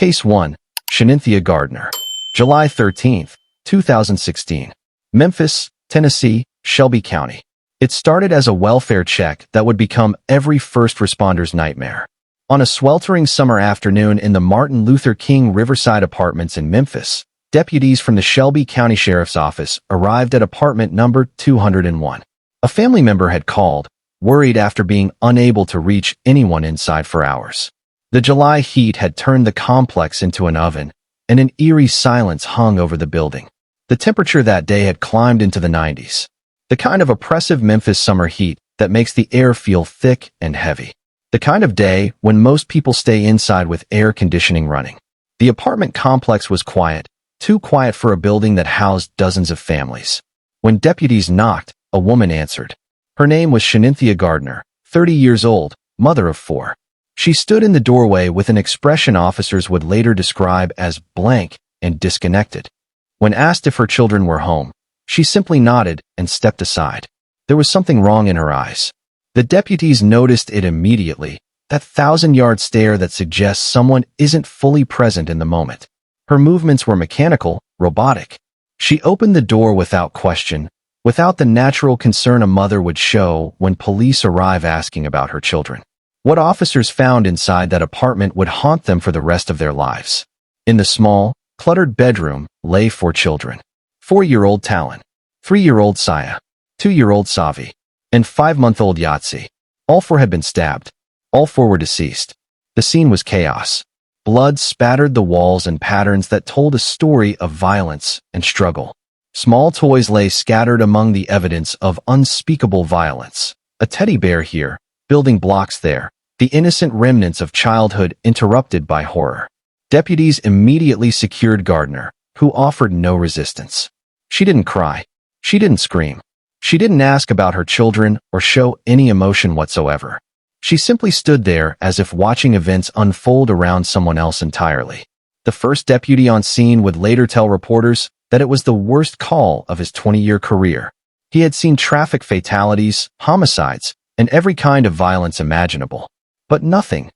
Case 1. Shanynthia Gardner. July 13, 2016. Memphis, Tennessee, Shelby County. It started as a welfare check that would become every first responder's nightmare. On a sweltering summer afternoon in the Martin Luther King Riverside Apartments in Memphis, deputies from the Shelby County Sheriff's Office arrived at apartment number 201. A family member had called, worried after being unable to reach anyone inside for hours. The July heat had turned the complex into an oven, and an eerie silence hung over the building. The temperature that day had climbed into the 90s. The kind of oppressive Memphis summer heat that makes the air feel thick and heavy. The kind of day when most people stay inside with air conditioning running. The apartment complex was quiet, too quiet for a building that housed dozens of families. When deputies knocked, a woman answered. Her name was Shanynthia Gardner, 30 years old, mother of 4. She stood in the doorway with an expression officers would later describe as blank and disconnected. When asked if her children were home, she simply nodded and stepped aside. There was something wrong in her eyes. The deputies noticed it immediately, that 1,000-yard stare that suggests someone isn't fully present in the moment. Her movements were mechanical, robotic. She opened the door without question, without the natural concern a mother would show when police arrive asking about her children. What officers found inside that apartment would haunt them for the rest of their lives. In the small, cluttered bedroom lay 4 children. 4-year-old Talon, 3-year-old Saya, 2-year-old Savi, and 5-month-old Yahtzee. All 4 had been stabbed. All 4 were deceased. The scene was chaos. Blood spattered the walls in patterns that told a story of violence and struggle. Small toys lay scattered among the evidence of unspeakable violence. A teddy bear here, building blocks there, the innocent remnants of childhood interrupted by horror. Deputies immediately secured Gardner, who offered no resistance. She didn't cry. She didn't scream. She didn't ask about her children or show any emotion whatsoever. She simply stood there as if watching events unfold around someone else entirely. The first deputy on scene would later tell reporters that it was the worst call of his 20-year career. He had seen traffic fatalities, homicides, and every kind of violence imaginable. But nothing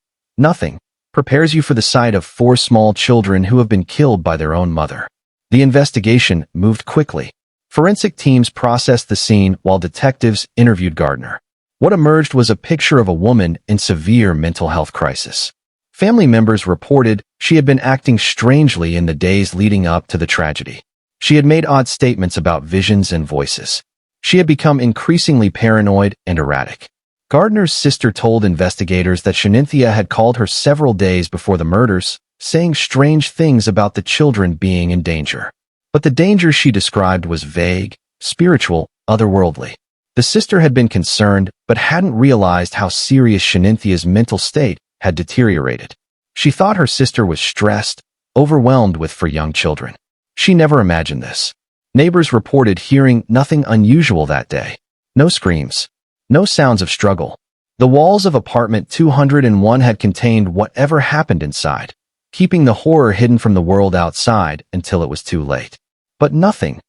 prepares you for the sight of 4 small children who have been killed by their own mother. The investigation moved quickly. Forensic teams processed the scene while detectives interviewed Gardner. What emerged was a picture of a woman in severe mental health crisis. Family members reported she had been acting strangely in the days leading up to the tragedy. She had made odd statements about visions and voices. She had become increasingly paranoid and erratic. Gardner's sister told investigators that Shanynthia had called her several days before the murders, saying strange things about the children being in danger. But the danger she described was vague, spiritual, otherworldly. The sister had been concerned, but hadn't realized how serious Shaninthia's mental state had deteriorated. She thought her sister was stressed, overwhelmed with for young children. She never imagined this. Neighbors reported hearing nothing unusual that day. No screams. No sounds of struggle. The walls of apartment 201 had contained whatever happened inside, keeping the horror hidden from the world outside until it was too late. But nothing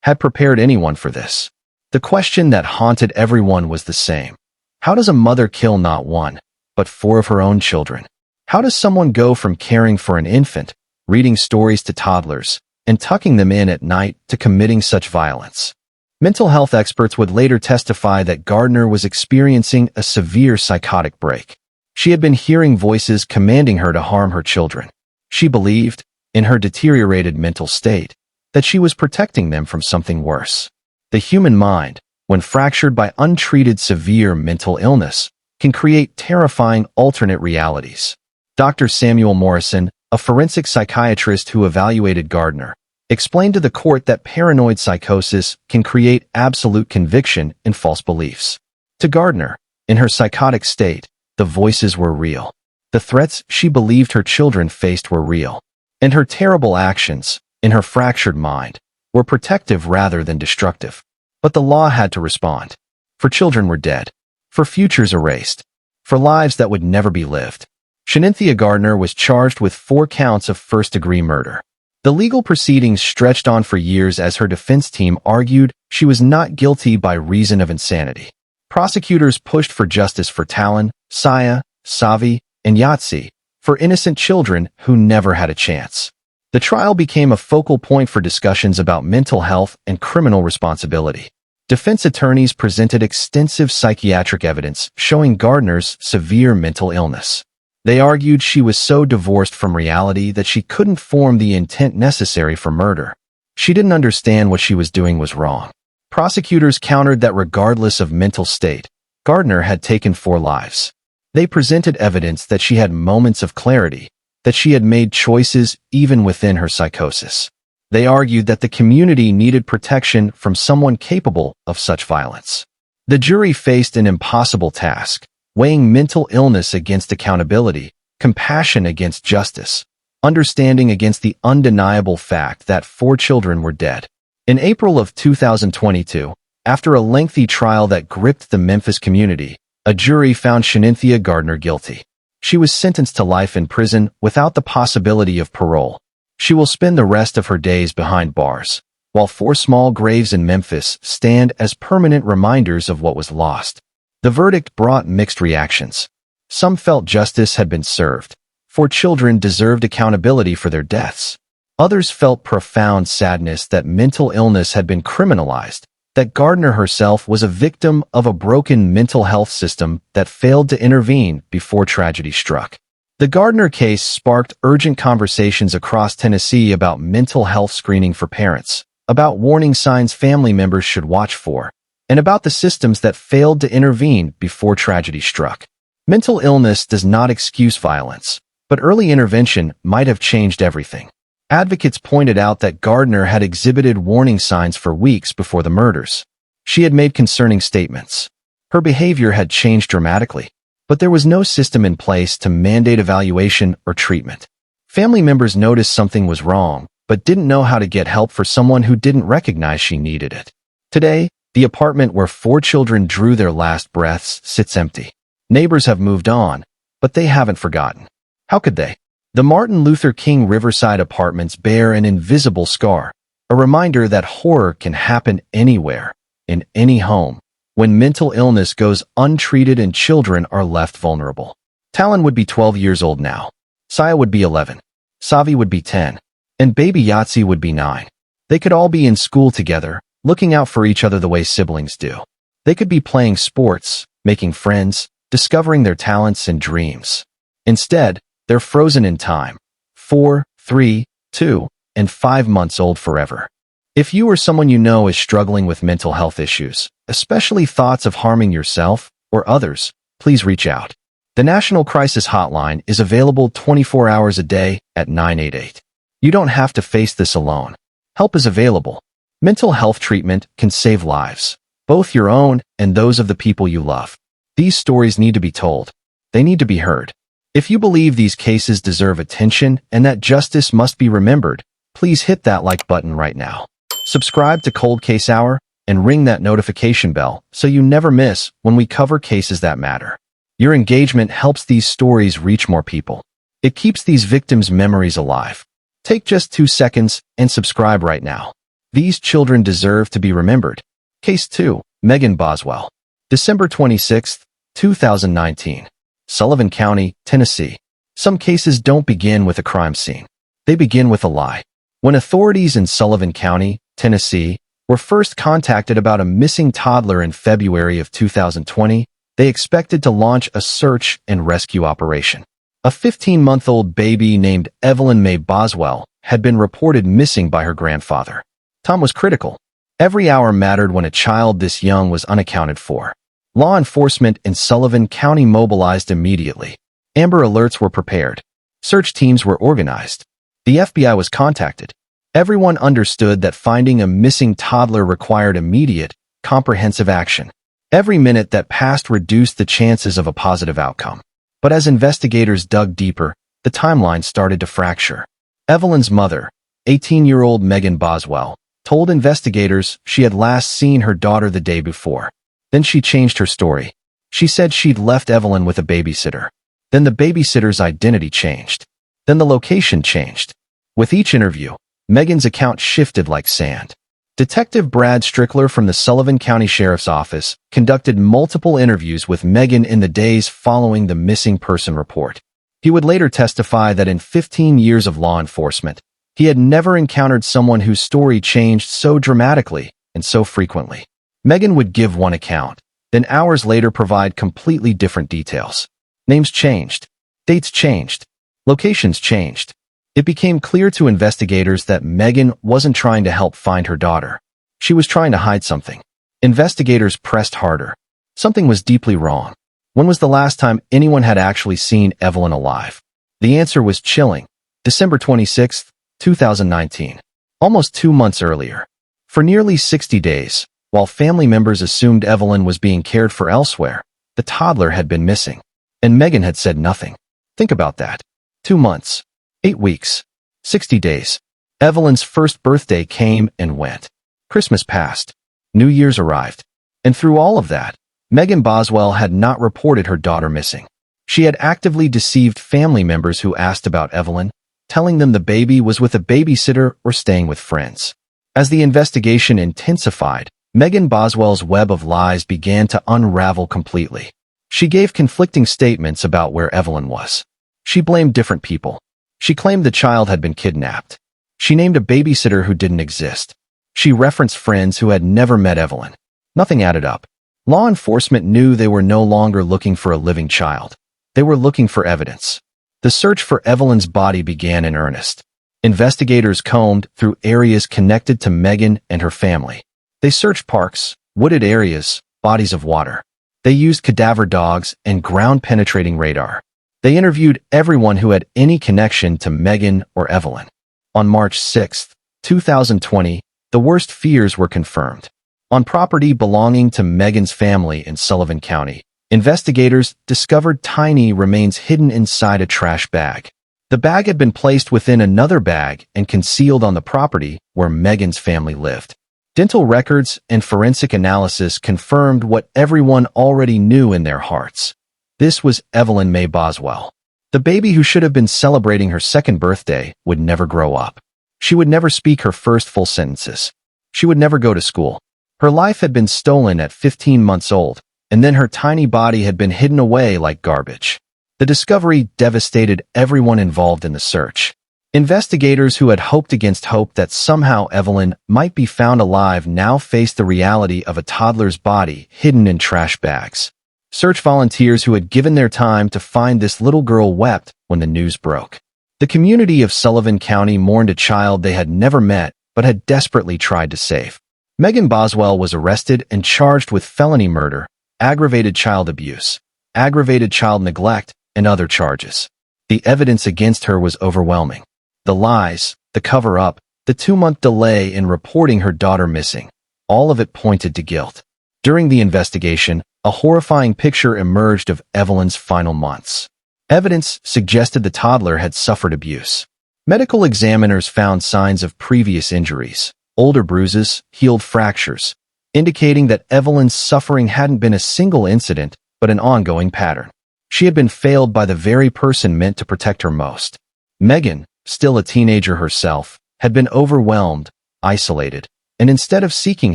had prepared anyone for this. The question that haunted everyone was the same. How does a mother kill not 1, but 4 of her own children? How does someone go from caring for an infant, reading stories to toddlers, and tucking them in at night to committing such violence? Mental health experts would later testify that Gardner was experiencing a severe psychotic break. She had been hearing voices commanding her to harm her children. She believed, in her deteriorated mental state, that she was protecting them from something worse. The human mind, when fractured by untreated severe mental illness, can create terrifying alternate realities. Dr. Samuel Morrison, a forensic psychiatrist who evaluated Gardner, explained to the court that paranoid psychosis can create absolute conviction in false beliefs. To Gardner, in her psychotic state, the voices were real. The threats she believed her children faced were real. And her terrible actions, in her fractured mind, were protective rather than destructive. But the law had to respond. For children were dead. For futures erased. For lives that would never be lived. Shanynthia Gardner was charged with 4 counts of first-degree murder. The legal proceedings stretched on for years as her defense team argued she was not guilty by reason of insanity. Prosecutors pushed for justice for Talon, Saya, Savi, and Yahtzee, for innocent children who never had a chance. The trial became a focal point for discussions about mental health and criminal responsibility. Defense attorneys presented extensive psychiatric evidence showing Gardner's severe mental illness. They argued she was so divorced from reality that she couldn't form the intent necessary for murder. She didn't understand what she was doing was wrong. Prosecutors countered that regardless of mental state, Gardner had taken 4 lives. They presented evidence that she had moments of clarity, that she had made choices even within her psychosis. They argued that the community needed protection from someone capable of such violence. The jury faced an impossible task, weighing mental illness against accountability, compassion against justice, understanding against the undeniable fact that 4 children were dead. In April of 2022, after a lengthy trial that gripped the Memphis community, a jury found Shanynthia Gardner guilty. She was sentenced to life in prison without the possibility of parole. She will spend the rest of her days behind bars, while 4 small graves in Memphis stand as permanent reminders of what was lost. The verdict brought mixed reactions. Some felt justice had been served. 4 children deserved accountability for their deaths. Others felt profound sadness that mental illness had been criminalized, that Gardner herself was a victim of a broken mental health system that failed to intervene before tragedy struck. The Gardner case sparked urgent conversations across Tennessee about mental health screening for parents, about warning signs family members should watch for, and about the systems that failed to intervene before tragedy struck. Mental illness does not excuse violence, but early intervention might have changed everything. Advocates pointed out that Gardner had exhibited warning signs for weeks before the murders. She had made concerning statements. Her behavior had changed dramatically, but there was no system in place to mandate evaluation or treatment. Family members noticed something was wrong, but didn't know how to get help for someone who didn't recognize she needed it. Today, the apartment where 4 children drew their last breaths sits empty. Neighbors have moved on, but they haven't forgotten. How could they? The Martin Luther King Riverside apartments bear an invisible scar, a reminder that horror can happen anywhere, in any home, when mental illness goes untreated and children are left vulnerable. Talon would be 12 years old now. Saya would be 11. Savi would be 10. And baby Yahtzee would be 9. They could all be in school together, looking out for each other the way siblings do. They could be playing sports, making friends, discovering their talents and dreams. Instead, they're frozen in time, 4, 3, 2, and 5 months old forever. If you or someone you know is struggling with mental health issues, especially thoughts of harming yourself or others, please reach out. The National Crisis Hotline is available 24 hours a day at 988. You don't have to face this alone. Help is available. Mental health treatment can save lives, both your own and those of the people you love. These stories need to be told. They need to be heard. If you believe these cases deserve attention and that justice must be remembered, please hit that like button right now. Subscribe to Cold Case Hour and ring that notification bell so you never miss when we cover cases that matter. Your engagement helps these stories reach more people. It keeps these victims' memories alive. Take just 2 seconds and subscribe right now. These children deserve to be remembered. Case 2, Megan Boswell. December 26, 2019. Sullivan County, Tennessee. Some cases don't begin with a crime scene. They begin with a lie. When authorities in Sullivan County, Tennessee, were first contacted about a missing toddler in February of 2020, they expected to launch a search and rescue operation. A 15-month-old baby named Evelyn Mae Boswell had been reported missing by her grandfather. Tom was critical. Every hour mattered when a child this young was unaccounted for. Law enforcement in Sullivan County mobilized immediately. Amber alerts were prepared. Search teams were organized. The FBI was contacted. Everyone understood that finding a missing toddler required immediate, comprehensive action. Every minute that passed reduced the chances of a positive outcome. But as investigators dug deeper, the timeline started to fracture. Evelyn's mother, 18-year-old Megan Boswell, told investigators she had last seen her daughter the day before. Then she changed her story. She said she'd left Evelyn with a babysitter. Then the babysitter's identity changed. Then the location changed. With each interview, Megan's account shifted like sand. Detective Brad Strickler from the Sullivan County Sheriff's Office conducted multiple interviews with Megan in the days following the missing person report. He would later testify that in 15 years of law enforcement, he had never encountered someone whose story changed so dramatically and so frequently. Megan would give one account, then hours later provide completely different details. Names changed. Dates changed. Locations changed. It became clear to investigators that Megan wasn't trying to help find her daughter. She was trying to hide something. Investigators pressed harder. Something was deeply wrong. When was the last time anyone had actually seen Evelyn alive? The answer was chilling. December 26, 2019. Almost 2 months earlier. For nearly 60 days, while family members assumed Evelyn was being cared for elsewhere, the toddler had been missing. And Megan had said nothing. Think about that. 2 months. 8 weeks. 60 days. Evelyn's first birthday came and went. Christmas passed. New Year's arrived. And through all of that, Megan Boswell had not reported her daughter missing. She had actively deceived family members who asked about Evelyn, telling them the baby was with a babysitter or staying with friends. As the investigation intensified, Megan Boswell's web of lies began to unravel completely. She gave conflicting statements about where Evelyn was. She blamed different people. She claimed the child had been kidnapped. She named a babysitter who didn't exist. She referenced friends who had never met Evelyn. Nothing added up. Law enforcement knew they were no longer looking for a living child. They were looking for evidence. The search for Evelyn's body began in earnest. Investigators combed through areas connected to Megan and her family. They searched parks, wooded areas, bodies of water. They used cadaver dogs and ground-penetrating radar. They interviewed everyone who had any connection to Megan or Evelyn. On March 6, 2020, the worst fears were confirmed. On property belonging to Megan's family in Sullivan County, investigators discovered tiny remains hidden inside a trash bag. The bag had been placed within another bag and concealed on the property where Megan's family lived. Dental records and forensic analysis confirmed what everyone already knew in their hearts. This was Evelyn Mae Boswell. The baby who should have been celebrating her second birthday would never grow up. She would never speak her first full sentences. She would never go to school. Her life had been stolen at 15 months old, and then her tiny body had been hidden away like garbage. The discovery devastated everyone involved in the search. Investigators who had hoped against hope that somehow Evelyn might be found alive now faced the reality of a toddler's body hidden in trash bags. Search volunteers who had given their time to find this little girl wept when the news broke. The community of Sullivan County mourned a child they had never met but had desperately tried to save. Megan Boswell was arrested and charged with felony murder, aggravated child abuse, aggravated child neglect, and other charges. The evidence against her was overwhelming. The lies, the cover-up, the 2-month delay in reporting her daughter missing, all of it pointed to guilt. During the investigation, a horrifying picture emerged of Evelyn's final months. Evidence suggested the toddler had suffered abuse. Medical examiners found signs of previous injuries, older bruises, healed fractures, indicating that Evelyn's suffering hadn't been a single incident, but an ongoing pattern. She had been failed by the very person meant to protect her most. Megan, still a teenager herself, had been overwhelmed, isolated, and instead of seeking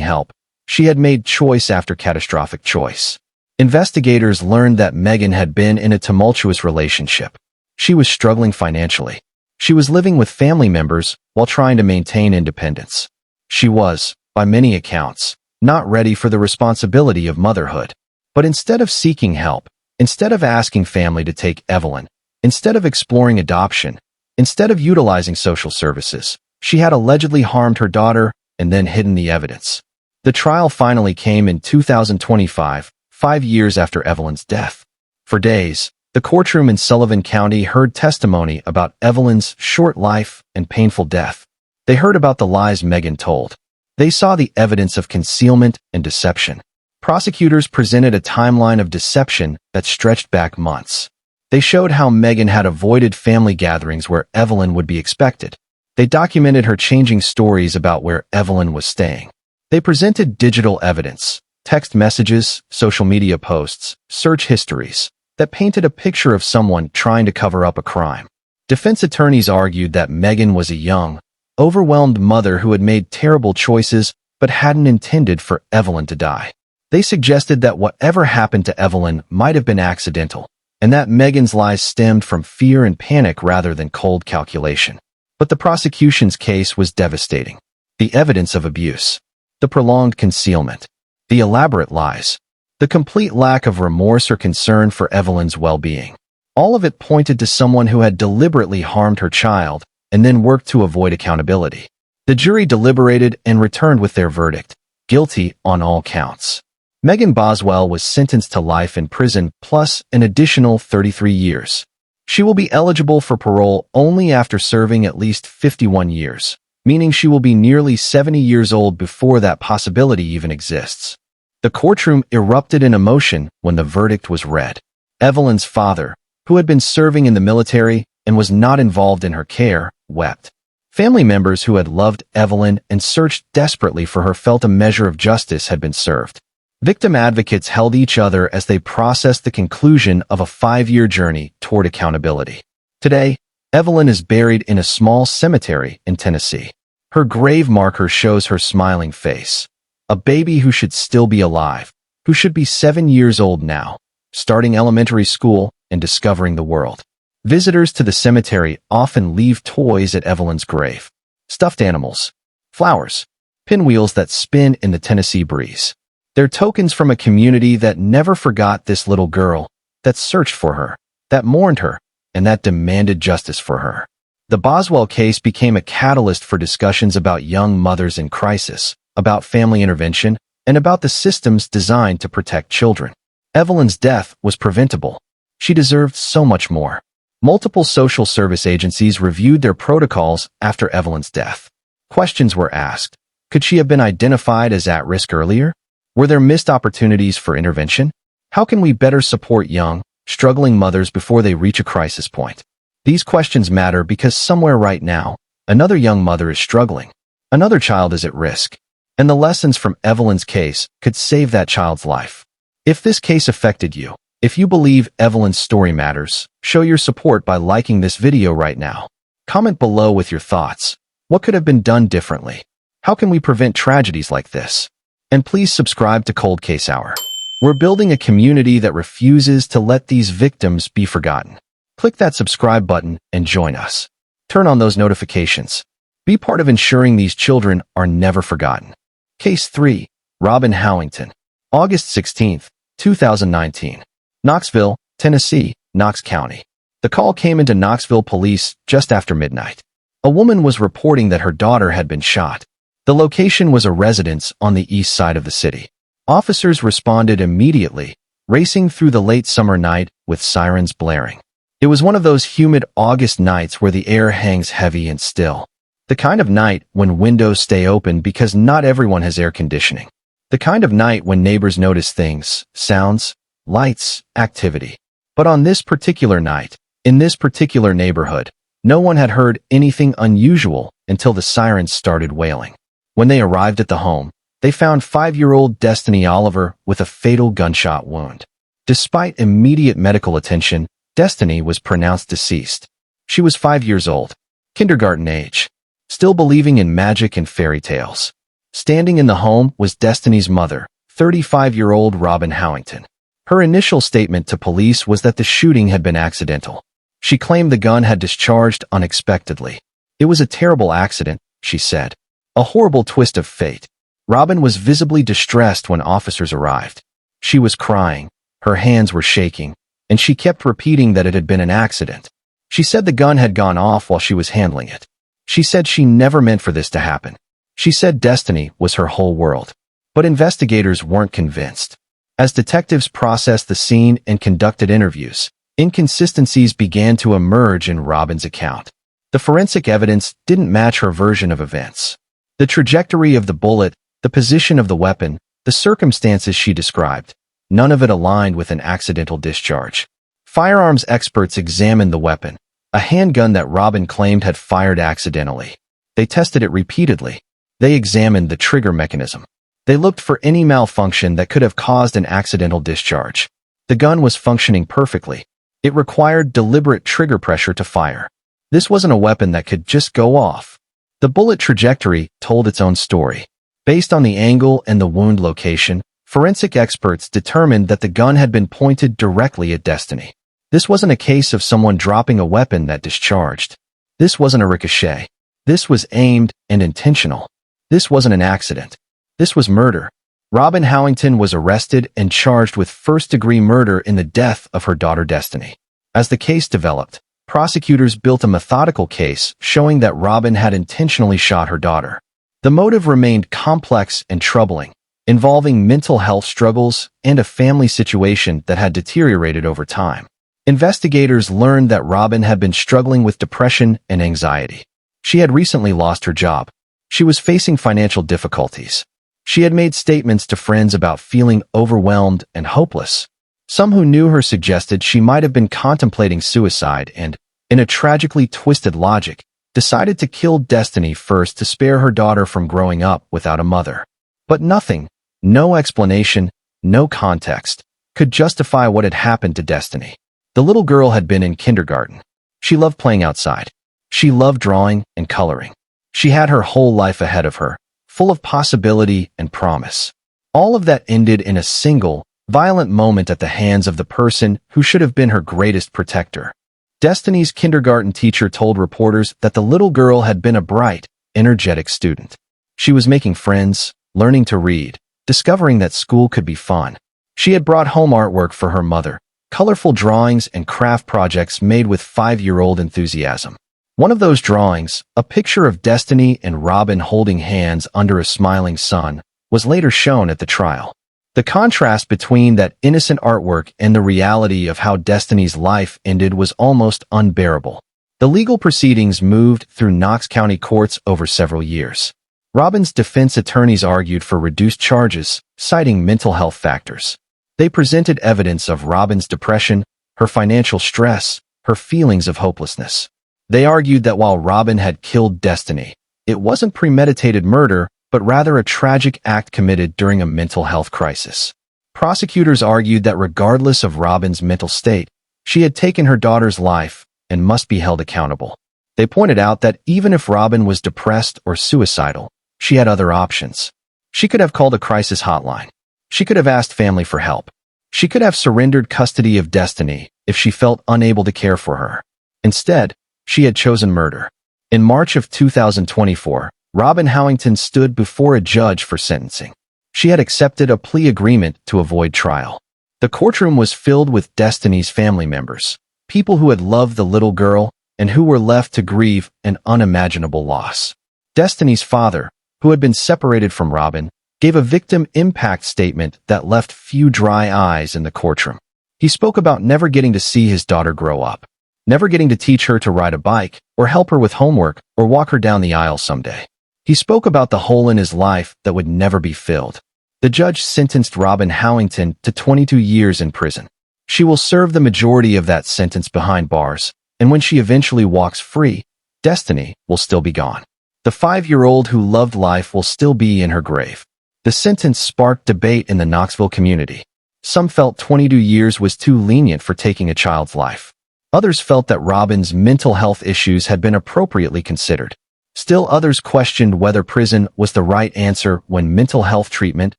help, she had made choice after catastrophic choice. Investigators learned that Megan had been in a tumultuous relationship. She was struggling financially. She was living with family members while trying to maintain independence. She was, by many accounts, not ready for the responsibility of motherhood. But instead of seeking help, instead of asking family to take Evelyn, instead of exploring adoption, instead of utilizing social services, she had allegedly harmed her daughter and then hidden the evidence. The trial finally came in 2025, 5 years after Evelyn's death. For days, the courtroom in Sullivan County heard testimony about Evelyn's short life and painful death. They heard about the lies Megan told. They saw the evidence of concealment and deception. Prosecutors presented a timeline of deception that stretched back months. They showed how Megan had avoided family gatherings where Evelyn would be expected. They documented her changing stories about where Evelyn was staying. They presented digital evidence, text messages, social media posts, search histories, that painted a picture of someone trying to cover up a crime. Defense attorneys argued that Megan was a young, overwhelmed mother who had made terrible choices but hadn't intended for Evelyn to die. They suggested that whatever happened to Evelyn might have been accidental, and that Megan's lies stemmed from fear and panic rather than cold calculation. But the prosecution's case was devastating. The evidence of abuse, the prolonged concealment, the elaborate lies, the complete lack of remorse or concern for Evelyn's well-being. All of it pointed to someone who had deliberately harmed her child and then worked to avoid accountability. The jury deliberated and returned with their verdict, guilty on all counts. Megan Boswell was sentenced to life in prison plus an additional 33 years. She will be eligible for parole only after serving at least 51 years, meaning she will be nearly 70 years old before that possibility even exists. The courtroom erupted in emotion when the verdict was read. Evelyn's father, who had been serving in the military and was not involved in her care, wept. Family members who had loved Evelyn and searched desperately for her felt a measure of justice had been served. Victim advocates held each other as they processed the conclusion of a 5-year journey toward accountability. Today, Evelyn is buried in a small cemetery in Tennessee. Her grave marker shows her smiling face. A baby who should still be alive, who should be 7 years old now, starting elementary school and discovering the world. Visitors to the cemetery often leave toys at Evelyn's grave. Stuffed animals, flowers, pinwheels that spin in the Tennessee breeze. They're tokens from a community that never forgot this little girl, that searched for her, that mourned her, and that demanded justice for her. The Boswell case became a catalyst for discussions about young mothers in crisis, about family intervention, and about the systems designed to protect children. Evelyn's death was preventable. She deserved so much more. Multiple social service agencies reviewed their protocols after Evelyn's death. Questions were asked. Could she have been identified as at risk earlier? Were there missed opportunities for intervention? How can we better support young, struggling mothers before they reach a crisis point? These questions matter because somewhere right now, another young mother is struggling. Another child is at risk. And the lessons from Evelyn's case could save that child's life. If this case affected you, if you believe Evelyn's story matters, show your support by liking this video right now. Comment below with your thoughts. What could have been done differently? How can we prevent tragedies like this? And please subscribe to Cold Case Hour. We're building a community that refuses to let these victims be forgotten. Click that subscribe button and join us. Turn on those notifications. Be part of ensuring these children are never forgotten. Case 3. Robin Howington. August 16, 2019. Knoxville, Tennessee, Knox County. The call came into Knoxville police just after midnight. A woman was reporting that her daughter had been shot. The location was a residence on the east side of the city. Officers responded immediately, racing through the late summer night with sirens blaring. It was one of those humid August nights where the air hangs heavy and still. The kind of night when windows stay open because not everyone has air conditioning. The kind of night when neighbors notice things, sounds, lights, activity. But on this particular night, in this particular neighborhood, no one had heard anything unusual until the sirens started wailing. When they arrived at the home, they found 5-year-old Destiny Oliver with a fatal gunshot wound. Despite immediate medical attention, Destiny was pronounced deceased. She was 5 years old, kindergarten age, still believing in magic and fairy tales. Standing in the home was Destiny's mother, 35-year-old Robin Howington. Her initial statement to police was that the shooting had been accidental. She claimed the gun had discharged unexpectedly. It was a terrible accident, she said. A horrible twist of fate. Robin was visibly distressed when officers arrived. She was crying, her hands were shaking, and she kept repeating that it had been an accident. She said the gun had gone off while she was handling it. She said she never meant for this to happen. She said Destiny was her whole world. But investigators weren't convinced. As detectives processed the scene and conducted interviews, inconsistencies began to emerge in Robin's account. The forensic evidence didn't match her version of events. The trajectory of the bullet, the position of the weapon, the circumstances she described, none of it aligned with an accidental discharge. Firearms experts examined the weapon, a handgun that Robin claimed had fired accidentally. They tested it repeatedly. They examined the trigger mechanism. They looked for any malfunction that could have caused an accidental discharge. The gun was functioning perfectly. It required deliberate trigger pressure to fire. This wasn't a weapon that could just go off. The bullet trajectory told its own story. Based on the angle and the wound location, forensic experts determined that the gun had been pointed directly at Destiny. This wasn't a case of someone dropping a weapon that discharged. This wasn't a ricochet. This was aimed and intentional. This wasn't an accident. This was murder. Robin Howington was arrested and charged with first-degree murder in the death of her daughter Destiny. As the case developed, prosecutors built a methodical case showing that Robin had intentionally shot her daughter. The motive remained complex and troubling, involving mental health struggles and a family situation that had deteriorated over time. Investigators learned that Robin had been struggling with depression and anxiety. She had recently lost her job. She was facing financial difficulties. She had made statements to friends about feeling overwhelmed and hopeless. Some who knew her suggested she might have been contemplating suicide and, in a tragically twisted logic, decided to kill Destiny first to spare her daughter from growing up without a mother. But nothing, no explanation, no context, could justify what had happened to Destiny. The little girl had been in kindergarten. She loved playing outside. She loved drawing and coloring. She had her whole life ahead of her, full of possibility and promise. All of that ended in a single, violent moment at the hands of the person who should have been her greatest protector. Destiny's kindergarten teacher told reporters that the little girl had been a bright, energetic student. She was making friends, learning to read, discovering that school could be fun. She had brought home artwork for her mother, colorful drawings and craft projects made with 5-year-old enthusiasm. One of those drawings, a picture of Destiny and Robin holding hands under a smiling sun, was later shown at the trial. The contrast between that innocent artwork and the reality of how Destiny's life ended was almost unbearable. The legal proceedings moved through Knox County courts over several years. Robin's defense attorneys argued for reduced charges, citing mental health factors. They presented evidence of Robin's depression, her financial stress, her feelings of hopelessness. They argued that while Robin had killed Destiny, it wasn't premeditated murder, but rather a tragic act committed during a mental health crisis. Prosecutors argued that regardless of Robin's mental state, she had taken her daughter's life and must be held accountable. They pointed out that even if Robin was depressed or suicidal, she had other options. She could have called a crisis hotline. She could have asked family for help. She could have surrendered custody of Destiny if she felt unable to care for her. Instead, she had chosen murder. In March of 2024, Robin Howington stood before a judge for sentencing. She had accepted a plea agreement to avoid trial. The courtroom was filled with Destiny's family members, people who had loved the little girl and who were left to grieve an unimaginable loss. Destiny's father, who had been separated from Robin, gave a victim impact statement that left few dry eyes in the courtroom. He spoke about never getting to see his daughter grow up, never getting to teach her to ride a bike or help her with homework or walk her down the aisle someday. He spoke about the hole in his life that would never be filled. The judge sentenced Robin Howington to 22 years in prison. She will serve the majority of that sentence behind bars, and when she eventually walks free, Destiny will still be gone. The 5-year-old who loved life will still be in her grave. The sentence sparked debate in the Knoxville community. Some felt 22 years was too lenient for taking a child's life. Others felt that Robin's mental health issues had been appropriately considered. Still others questioned whether prison was the right answer when mental health treatment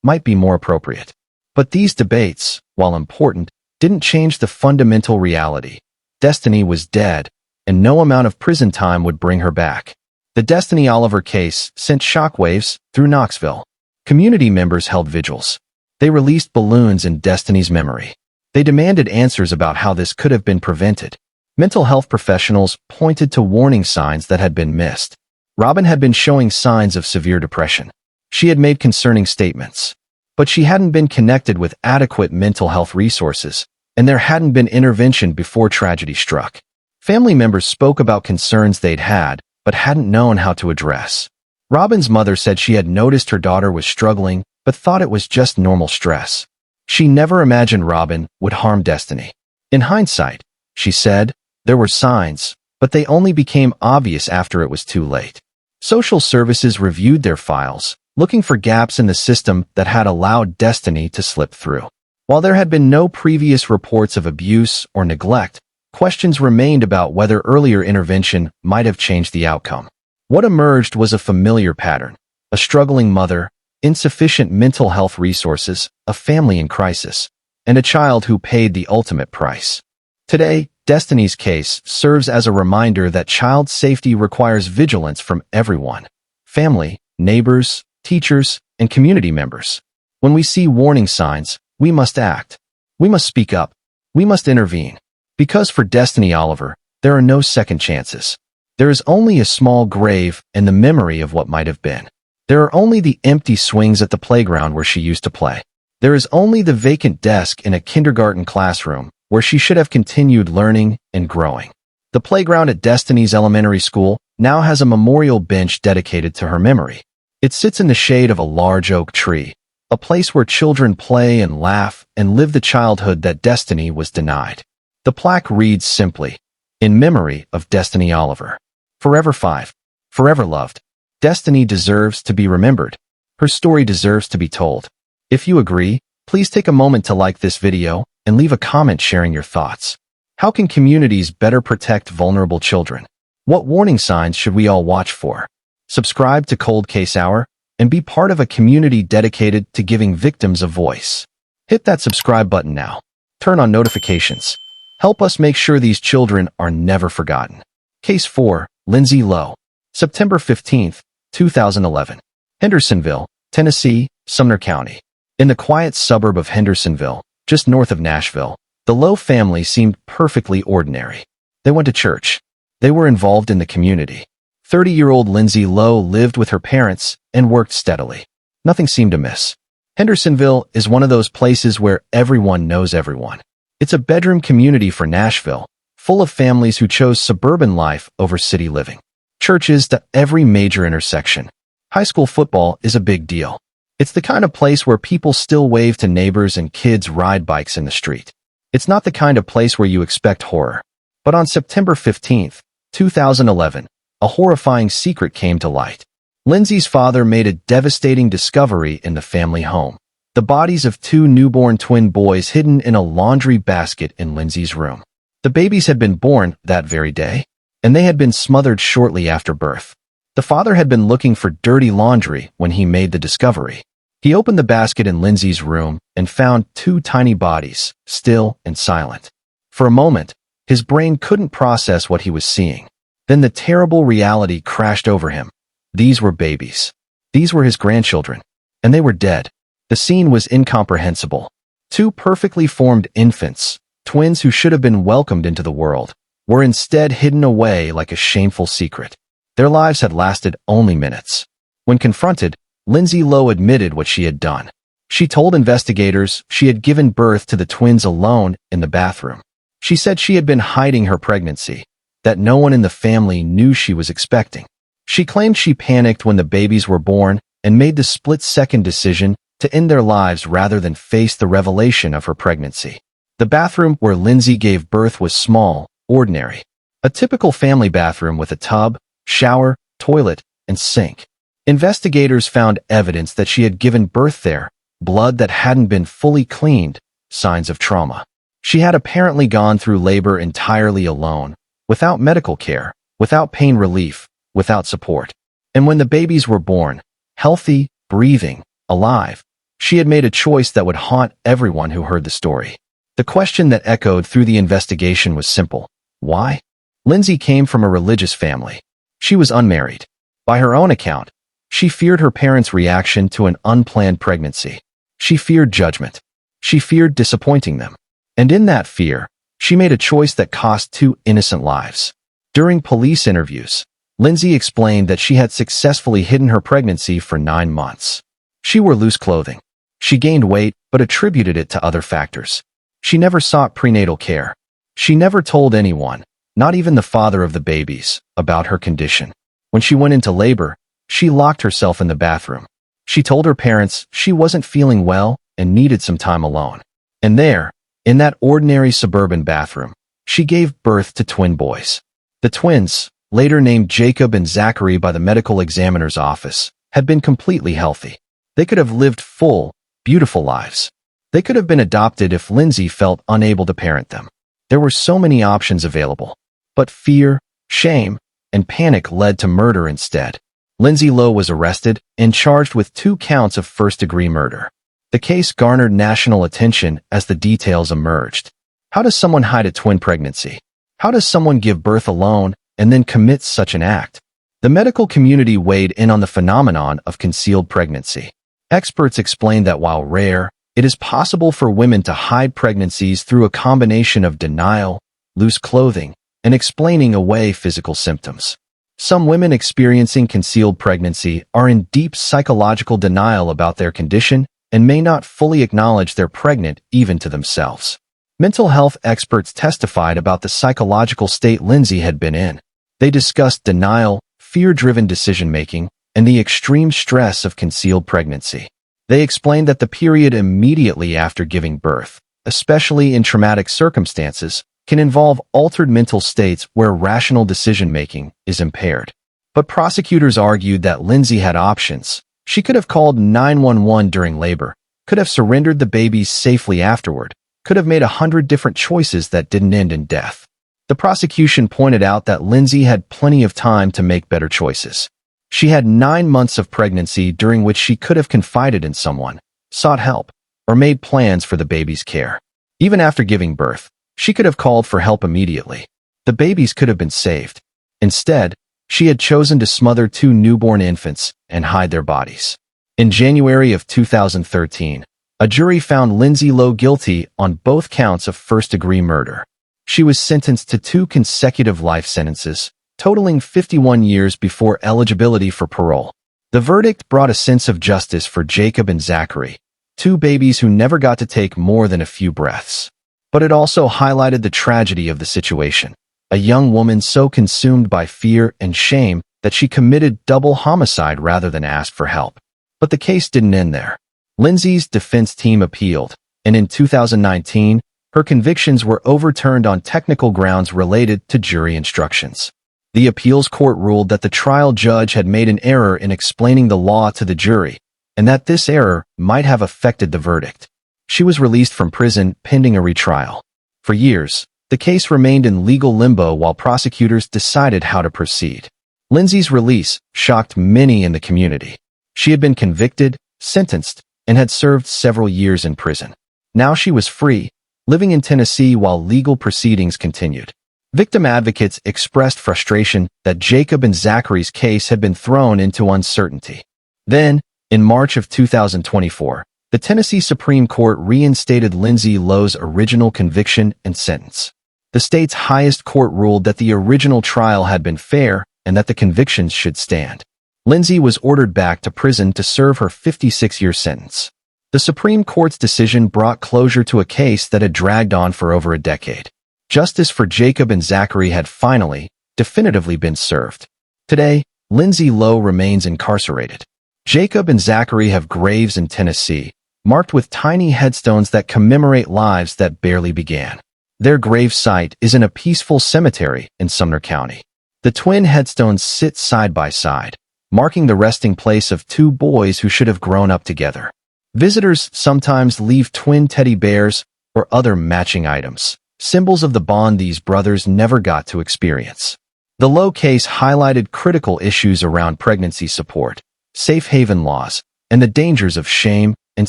might be more appropriate. But these debates, while important, didn't change the fundamental reality. Destiny was dead, and no amount of prison time would bring her back. The Destiny Oliver case sent shockwaves through Knoxville. Community members held vigils. They released balloons in Destiny's memory. They demanded answers about how this could have been prevented. Mental health professionals pointed to warning signs that had been missed. Robin had been showing signs of severe depression. She had made concerning statements. But she hadn't been connected with adequate mental health resources, and there hadn't been intervention before tragedy struck. Family members spoke about concerns they'd had, but hadn't known how to address. Robin's mother said she had noticed her daughter was struggling, but thought it was just normal stress. She never imagined Robin would harm Destiny. In hindsight, she said, there were signs, but they only became obvious after it was too late. Social services reviewed their files, looking for gaps in the system that had allowed Destiny to slip through. While there had been no previous reports of abuse or neglect, questions remained about whether earlier intervention might have changed the outcome. What emerged was a familiar pattern: a struggling mother, insufficient mental health resources, a family in crisis, and a child who paid the ultimate price. Today, Destiny's case serves as a reminder that child safety requires vigilance from everyone: family, neighbors, teachers, and community members. When we see warning signs, we must act. We must speak up. We must intervene. Because for Destiny Oliver, there are no second chances. There is only a small grave and the memory of what might have been. There are only the empty swings at the playground where she used to play. There is only the vacant desk in a kindergarten classroom where she should have continued learning and growing. The playground at Destiny's elementary school now has a memorial bench dedicated to her memory. It sits in the shade of a large oak tree, a place where children play and laugh and live the childhood that Destiny was denied. The plaque reads simply, "In memory of Destiny Oliver. Forever 5. Forever loved. Destiny deserves to be remembered. Her story deserves to be told." If you agree, please take a moment to like this video and leave a comment sharing your thoughts. How can communities better protect vulnerable children? What warning signs should we all watch for? Subscribe to Cold Case Hour and be part of a community dedicated to giving victims a voice. Hit that subscribe button now. Turn on notifications. Help us make sure these children are never forgotten. Case 4, Lindsey Lowe. September 15, 2011. Hendersonville, Tennessee, Sumner County. In the quiet suburb of Hendersonville, just north of Nashville, the Lowe family seemed perfectly ordinary. They went to church. They were involved in the community. 30-year-old Lindsey Lowe lived with her parents and worked steadily. Nothing seemed amiss. Hendersonville is one of those places where everyone knows everyone. It's a bedroom community for Nashville, full of families who chose suburban life over city living. Churches to every major intersection. High school football is a big deal. It's the kind of place where people still wave to neighbors and kids ride bikes in the street. It's not the kind of place where you expect horror. But on September 15, 2011, a horrifying secret came to light. Lindsey's father made a devastating discovery in the family home. The bodies of 2 newborn twin boys hidden in a laundry basket in Lindsey's room. The babies had been born that very day, and they had been smothered shortly after birth. The father had been looking for dirty laundry when he made the discovery. He opened the basket in Lindsey's room and found 2 tiny bodies, still and silent. For a moment, his brain couldn't process what he was seeing. Then the terrible reality crashed over him. These were babies. These were his grandchildren. And they were dead. The scene was incomprehensible. 2 perfectly formed infants, twins who should have been welcomed into the world, were instead hidden away like a shameful secret. Their lives had lasted only minutes. When confronted, Lindsey Lowe admitted what she had done. She told investigators she had given birth to the twins alone in the bathroom. She said she had been hiding her pregnancy, that no one in the family knew she was expecting. She claimed she panicked when the babies were born and made the split-second decision to end their lives rather than face the revelation of her pregnancy. The bathroom where Lindsey gave birth was small, ordinary. A typical family bathroom with a tub, shower, toilet, and sink. Investigators found evidence that she had given birth there, blood that hadn't been fully cleaned, signs of trauma. She had apparently gone through labor entirely alone, without medical care, without pain relief, without support. And when the babies were born, healthy, breathing, alive, she had made a choice that would haunt everyone who heard the story. The question that echoed through the investigation was simple. Why? Lindsey came from a religious family. She was unmarried. By her own account, she feared her parents' reaction to an unplanned pregnancy. She feared judgment. She feared disappointing them. And in that fear, she made a choice that cost 2 innocent lives. During police interviews, Lindsey explained that she had successfully hidden her pregnancy for 9 months. She wore loose clothing. She gained weight but attributed it to other factors. She never sought prenatal care. She never told anyone, not even the father of the babies, about her condition. When she went into labor, she locked herself in the bathroom. She told her parents she wasn't feeling well and needed some time alone. And there, in that ordinary suburban bathroom, she gave birth to twin boys. The twins, later named Jacob and Zachary by the medical examiner's office, had been completely healthy. They could have lived full, beautiful lives. They could have been adopted if Lindsey felt unable to parent them. There were so many options available. But fear, shame, and panic led to murder instead. Lindsey Lowe was arrested and charged with 2 counts of first-degree murder. The case garnered national attention as the details emerged. How does someone hide a twin pregnancy? How does someone give birth alone and then commit such an act? The medical community weighed in on the phenomenon of concealed pregnancy. Experts explained that while rare, it is possible for women to hide pregnancies through a combination of denial, loose clothing, and explaining away physical symptoms. Some women experiencing concealed pregnancy are in deep psychological denial about their condition and may not fully acknowledge they're pregnant even to themselves. Mental health experts testified about the psychological state Lindsey had been in. They discussed denial, fear-driven decision-making, and the extreme stress of concealed pregnancy. They explained that the period immediately after giving birth, especially in traumatic circumstances, can involve altered mental states where rational decision-making is impaired. But prosecutors argued that Lindsey had options. She could have called 911 during labor, could have surrendered the babies safely afterward, could have made 100 different choices that didn't end in death. The prosecution pointed out that Lindsey had plenty of time to make better choices. She had 9 months of pregnancy during which she could have confided in someone, sought help, or made plans for the baby's care. Even after giving birth, she could have called for help immediately. The babies could have been saved. Instead, she had chosen to smother 2 newborn infants and hide their bodies. In January of 2013, a jury found Lindsey Lowe guilty on both counts of first-degree murder. She was sentenced to 2 consecutive life sentences, totaling 51 years before eligibility for parole. The verdict brought a sense of justice for Jacob and Zachary, 2 babies who never got to take more than a few breaths. But it also highlighted the tragedy of the situation. A young woman so consumed by fear and shame that she committed double homicide rather than ask for help. But the case didn't end there. Lindsey's defense team appealed, and in 2019, her convictions were overturned on technical grounds related to jury instructions. The appeals court ruled that the trial judge had made an error in explaining the law to the jury, and that this error might have affected the verdict. She was released from prison pending a retrial. For years, the case remained in legal limbo while prosecutors decided how to proceed. Lindsey's release shocked many in the community. She had been convicted, sentenced, and had served several years in prison. Now she was free, living in Tennessee while legal proceedings continued. Victim advocates expressed frustration that Jacob and Zachary's case had been thrown into uncertainty. Then, in March of 2024, the Tennessee Supreme Court reinstated Lindsey Lowe's original conviction and sentence. The state's highest court ruled that the original trial had been fair and that the convictions should stand. Lindsey was ordered back to prison to serve her 56-year sentence. The Supreme Court's decision brought closure to a case that had dragged on for over a decade. Justice for Jacob and Zachary had finally, definitively been served. Today, Lindsey Lowe remains incarcerated. Jacob and Zachary have graves in Tennessee, marked with tiny headstones that commemorate lives that barely began. Their grave site is in a peaceful cemetery in Sumner County. The twin headstones sit side by side, marking the resting place of 2 boys who should have grown up together. Visitors sometimes leave twin teddy bears or other matching items, symbols of the bond these brothers never got to experience. The Lowe case highlighted critical issues around pregnancy support, safe haven laws, and the dangers of shame and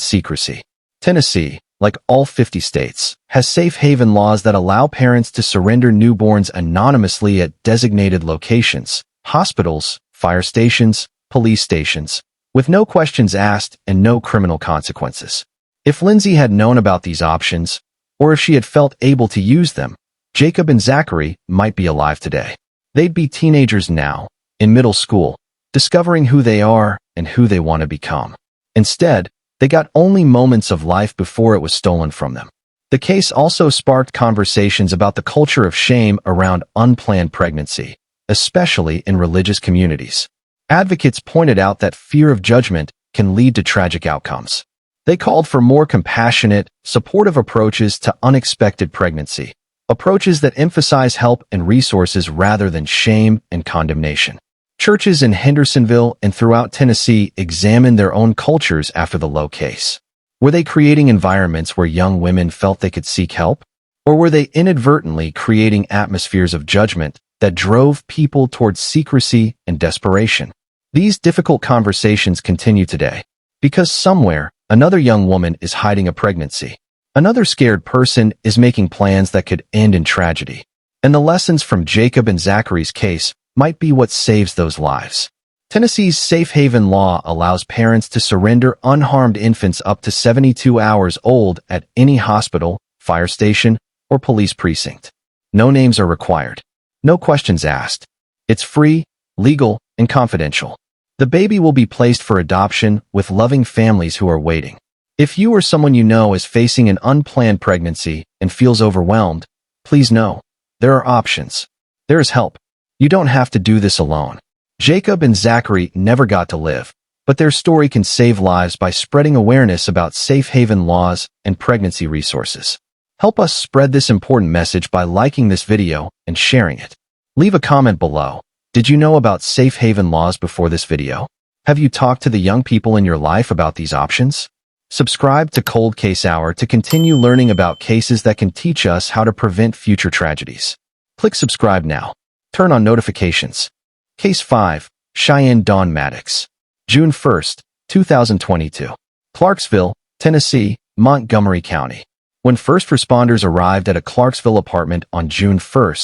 secrecy. Tennessee, like all 50 states, has safe haven laws that allow parents to surrender newborns anonymously at designated locations, hospitals, fire stations, police stations, with no questions asked and no criminal consequences. If Lindsey had known about these options, or if she had felt able to use them, Jacob and Zachary might be alive today. They'd be teenagers now, in middle school, discovering who they are and who they want to become. Instead, they got only moments of life before it was stolen from them. The case also sparked conversations about the culture of shame around unplanned pregnancy, especially in religious communities. Advocates pointed out that fear of judgment can lead to tragic outcomes. They called for more compassionate, supportive approaches to unexpected pregnancy, approaches that emphasize help and resources rather than shame and condemnation. Churches in Hendersonville and throughout Tennessee examined their own cultures after the Lowe case. Were they creating environments where young women felt they could seek help? Or were they inadvertently creating atmospheres of judgment that drove people towards secrecy and desperation? These difficult conversations continue today, because somewhere, another young woman is hiding a pregnancy. Another scared person is making plans that could end in tragedy. And the lessons from Jacob and Zachary's case might be what saves those lives. Tennessee's safe haven law allows parents to surrender unharmed infants up to 72 hours old at any hospital, fire station, or police precinct. No names are required. No questions asked. It's free, legal, and confidential. The baby will be placed for adoption with loving families who are waiting. If you or someone you know is facing an unplanned pregnancy and feels overwhelmed, please know, there are options. There is help. You don't have to do this alone. Jacob and Zachary never got to live, but their story can save lives by spreading awareness about safe haven laws and pregnancy resources. Help us spread this important message by liking this video and sharing it. Leave a comment below. Did you know about safe haven laws before this video? Have you talked to the young people in your life about these options? Subscribe to Cold Case Hour to continue learning about cases that can teach us how to prevent future tragedies. Click subscribe now. Turn on notifications. Case 5, Cheyenne Dawn Maddox. June 1, 2022. Clarksville, Tennessee, Montgomery County. When first responders arrived at a Clarksville apartment on June 1,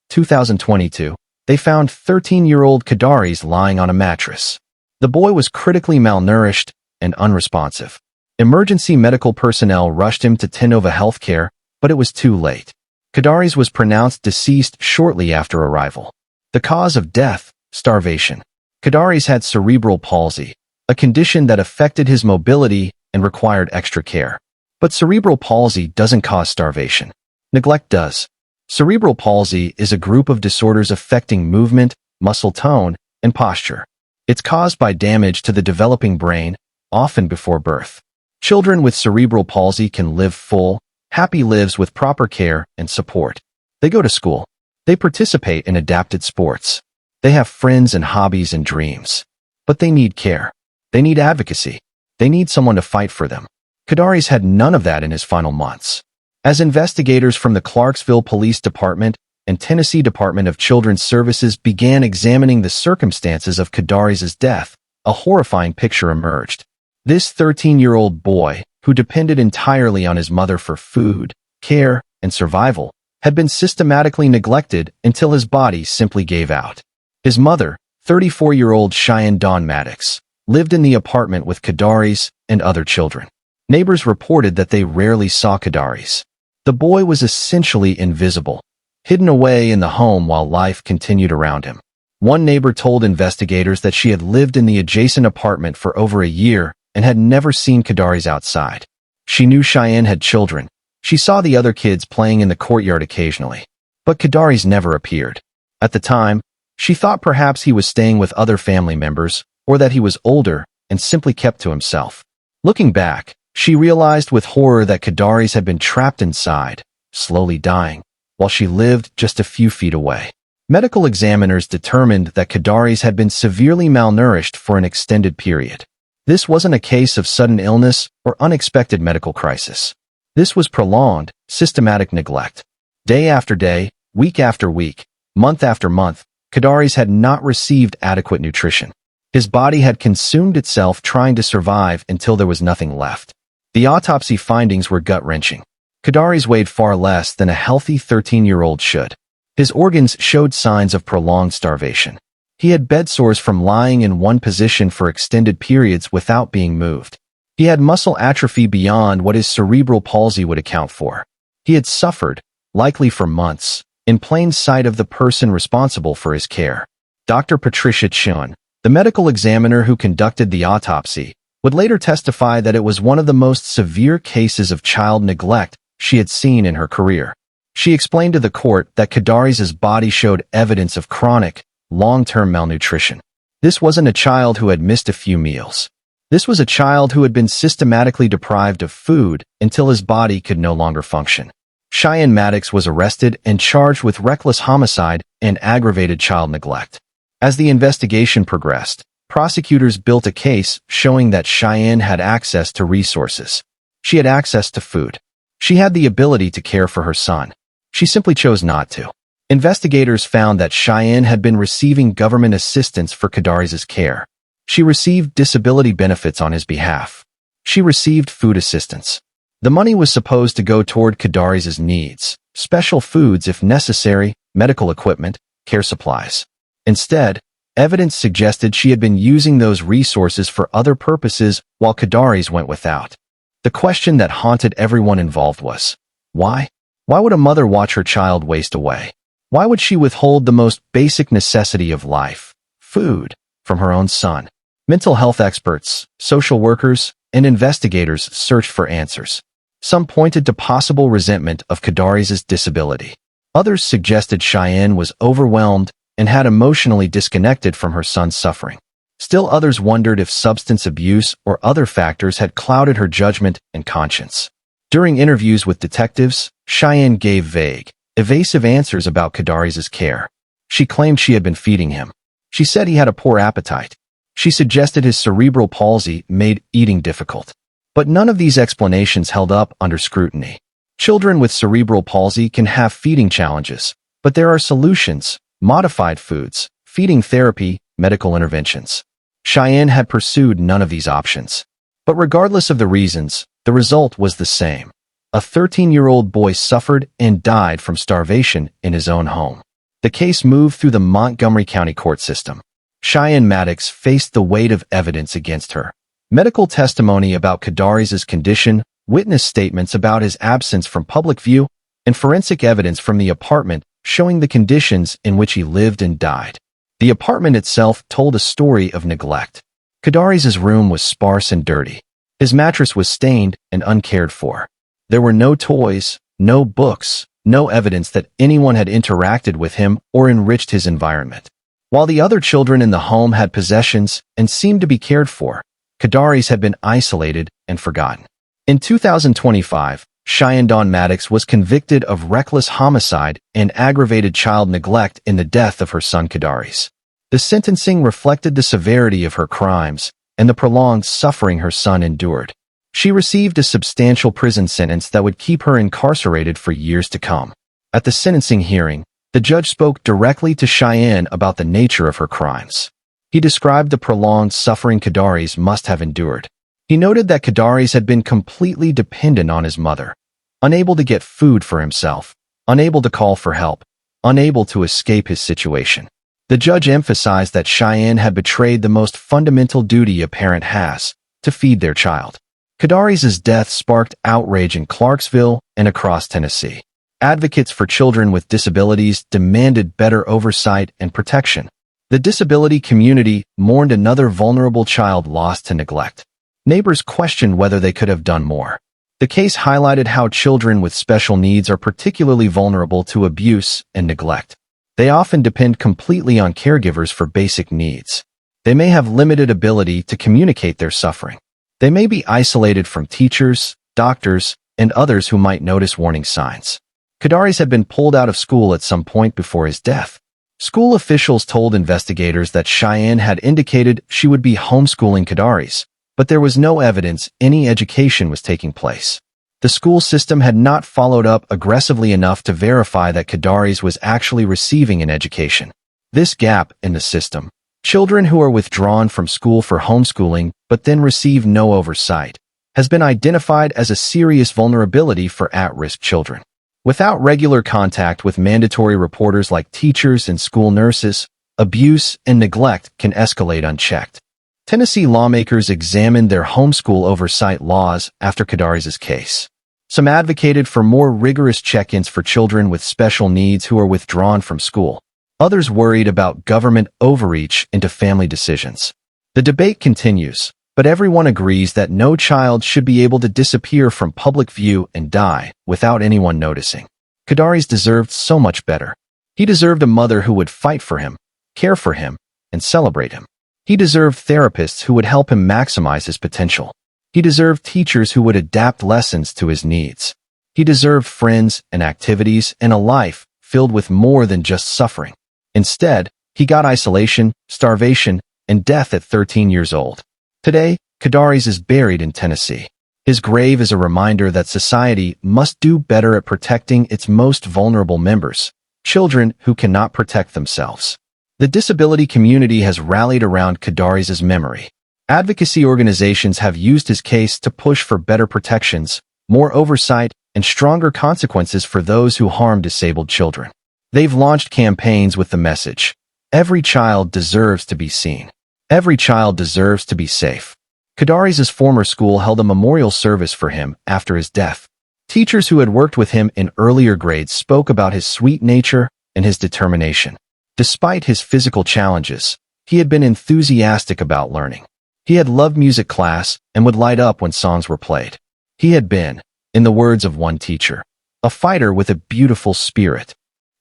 2022, they found 13-year-old Kadaris lying on a mattress. The boy was critically malnourished and unresponsive. Emergency medical personnel rushed him to Tennesse Healthcare, but it was too late. Kadaris was pronounced deceased shortly after arrival. The cause of death: starvation. Kadaris had cerebral palsy, a condition that affected his mobility and required extra care. But cerebral palsy doesn't cause starvation. Neglect does. Cerebral palsy is a group of disorders affecting movement, muscle tone, and posture. It's caused by damage to the developing brain, often before birth. Children with cerebral palsy can live full, happy lives with proper care and support. They go to school. They participate in adapted sports. They have friends and hobbies and dreams. But they need care. They need advocacy. They need someone to fight for them. Kadaris had none of that in his final months. As investigators from the Clarksville Police Department and Tennessee Department of Children's Services began examining the circumstances of Kadaris' death, a horrifying picture emerged. This 13-year-old boy, who depended entirely on his mother for food, care, and survival, had been systematically neglected until his body simply gave out. His mother, 34-year-old Cheyenne Dawn Maddox, lived in the apartment with Kadaris and other children. Neighbors reported that they rarely saw Kadaris. The boy was essentially invisible, hidden away in the home while life continued around him. One neighbor told investigators that she had lived in the adjacent apartment for over a year and had never seen Kadaris outside. She knew Cheyenne had children. She saw the other kids playing in the courtyard occasionally. But Kadaris never appeared. At the time, she thought perhaps he was staying with other family members or that he was older and simply kept to himself. Looking back, she realized with horror that Kadaris had been trapped inside, slowly dying, while she lived just a few feet away. Medical examiners determined that Kadaris had been severely malnourished for an extended period. This wasn't a case of sudden illness or unexpected medical crisis. This was prolonged, systematic neglect. Day after day, week after week, month after month, Kadaris had not received adequate nutrition. His body had consumed itself trying to survive until there was nothing left. The autopsy findings were gut-wrenching. Kadaris weighed far less than a healthy 13-year-old should. His organs showed signs of prolonged starvation. He had bed sores from lying in one position for extended periods without being moved. He had muscle atrophy beyond what his cerebral palsy would account for. He had suffered, likely for months, in plain sight of the person responsible for his care. Dr. Patricia Chun, the medical examiner who conducted the autopsy, would later testify that it was one of the most severe cases of child neglect she had seen in her career. She explained to the court that Kadaris' body showed evidence of chronic, long-term malnutrition. This wasn't a child who had missed a few meals. This was a child who had been systematically deprived of food until his body could no longer function. Cheyenne Maddox was arrested and charged with reckless homicide and aggravated child neglect. As the investigation progressed, prosecutors built a case showing that Cheyenne had access to resources. She had access to food. She had the ability to care for her son. She simply chose not to. Investigators found that Cheyenne had been receiving government assistance for Kadaris' care. She received disability benefits on his behalf. She received food assistance. The money was supposed to go toward Kadaris's needs, special foods if necessary, medical equipment, care supplies. Instead, evidence suggested she had been using those resources for other purposes while Kadaris went without. The question that haunted everyone involved was, why? Why would a mother watch her child waste away? Why would she withhold the most basic necessity of life, food, from her own son? Mental health experts, social workers, and investigators searched for answers. Some pointed to possible resentment of Kadaris's disability. Others suggested Cheyenne was overwhelmed and had emotionally disconnected from her son's suffering. Still others wondered if substance abuse or other factors had clouded her judgment and conscience. During interviews with detectives, Cheyenne gave vague, evasive answers about Kadaris's care. She claimed she had been feeding him. She said he had a poor appetite. She suggested his cerebral palsy made eating difficult. But none of these explanations held up under scrutiny. Children with cerebral palsy can have feeding challenges, but there are solutions: modified foods, feeding therapy, medical interventions. Cheyenne had pursued none of these options. But regardless of the reasons, the result was the same. A 13-year-old boy suffered and died from starvation in his own home. The case moved through the Montgomery County court system. Cheyenne Maddox faced the weight of evidence against her. Medical testimony about Kadaris's condition, witness statements about his absence from public view, and forensic evidence from the apartment showing the conditions in which he lived and died. The apartment itself told a story of neglect. Kadaris's room was sparse and dirty. His mattress was stained and uncared for. There were no toys, no books, no evidence that anyone had interacted with him or enriched his environment. While the other children in the home had possessions and seemed to be cared for, Kadaris had been isolated and forgotten. In 2025, Cheyenne Maddox was convicted of reckless homicide and aggravated child neglect in the death of her son Kadaris. The sentencing reflected the severity of her crimes and the prolonged suffering her son endured. She received a substantial prison sentence that would keep her incarcerated for years to come. At the sentencing hearing, the judge spoke directly to Cheyenne about the nature of her crimes. He described the prolonged suffering Kadaris must have endured. He noted that Kadaris had been completely dependent on his mother, unable to get food for himself, unable to call for help, unable to escape his situation. The judge emphasized that Cheyenne had betrayed the most fundamental duty a parent has, to feed their child. Kadaris's death sparked outrage in Clarksville and across Tennessee. Advocates for children with disabilities demanded better oversight and protection. The disability community mourned another vulnerable child lost to neglect. Neighbors questioned whether they could have done more. The case highlighted how children with special needs are particularly vulnerable to abuse and neglect. They often depend completely on caregivers for basic needs. They may have limited ability to communicate their suffering. They may be isolated from teachers, doctors, and others who might notice warning signs. Kadaris had been pulled out of school at some point before his death. School officials told investigators that Cheyenne had indicated she would be homeschooling Kadaris, but there was no evidence any education was taking place. The school system had not followed up aggressively enough to verify that Kadaris was actually receiving an education. This gap in the system, children who are withdrawn from school for homeschooling but then receive no oversight, has been identified as a serious vulnerability for at-risk children. Without regular contact with mandatory reporters like teachers and school nurses, abuse and neglect can escalate unchecked. Tennessee lawmakers examined their homeschool oversight laws after Kadaris's case. Some advocated for more rigorous check-ins for children with special needs who are withdrawn from school. Others worried about government overreach into family decisions. The debate continues, but everyone agrees that no child should be able to disappear from public view and die without anyone noticing. Kadaris deserved so much better. He deserved a mother who would fight for him, care for him, and celebrate him. He deserved therapists who would help him maximize his potential. He deserved teachers who would adapt lessons to his needs. He deserved friends and activities and a life filled with more than just suffering. Instead, he got isolation, starvation, and death at 13 years old. Today, Kadaris is buried in Tennessee. His grave is a reminder that society must do better at protecting its most vulnerable members, children who cannot protect themselves. The disability community has rallied around Kadaris's memory. Advocacy organizations have used his case to push for better protections, more oversight, and stronger consequences for those who harm disabled children. They've launched campaigns with the message, "Every child deserves to be seen. Every child deserves to be safe." Kadari's former school held a memorial service for him after his death. Teachers who had worked with him in earlier grades spoke about his sweet nature and his determination. Despite his physical challenges, he had been enthusiastic about learning. He had loved music class and would light up when songs were played. He had been, in the words of one teacher, a fighter with a beautiful spirit.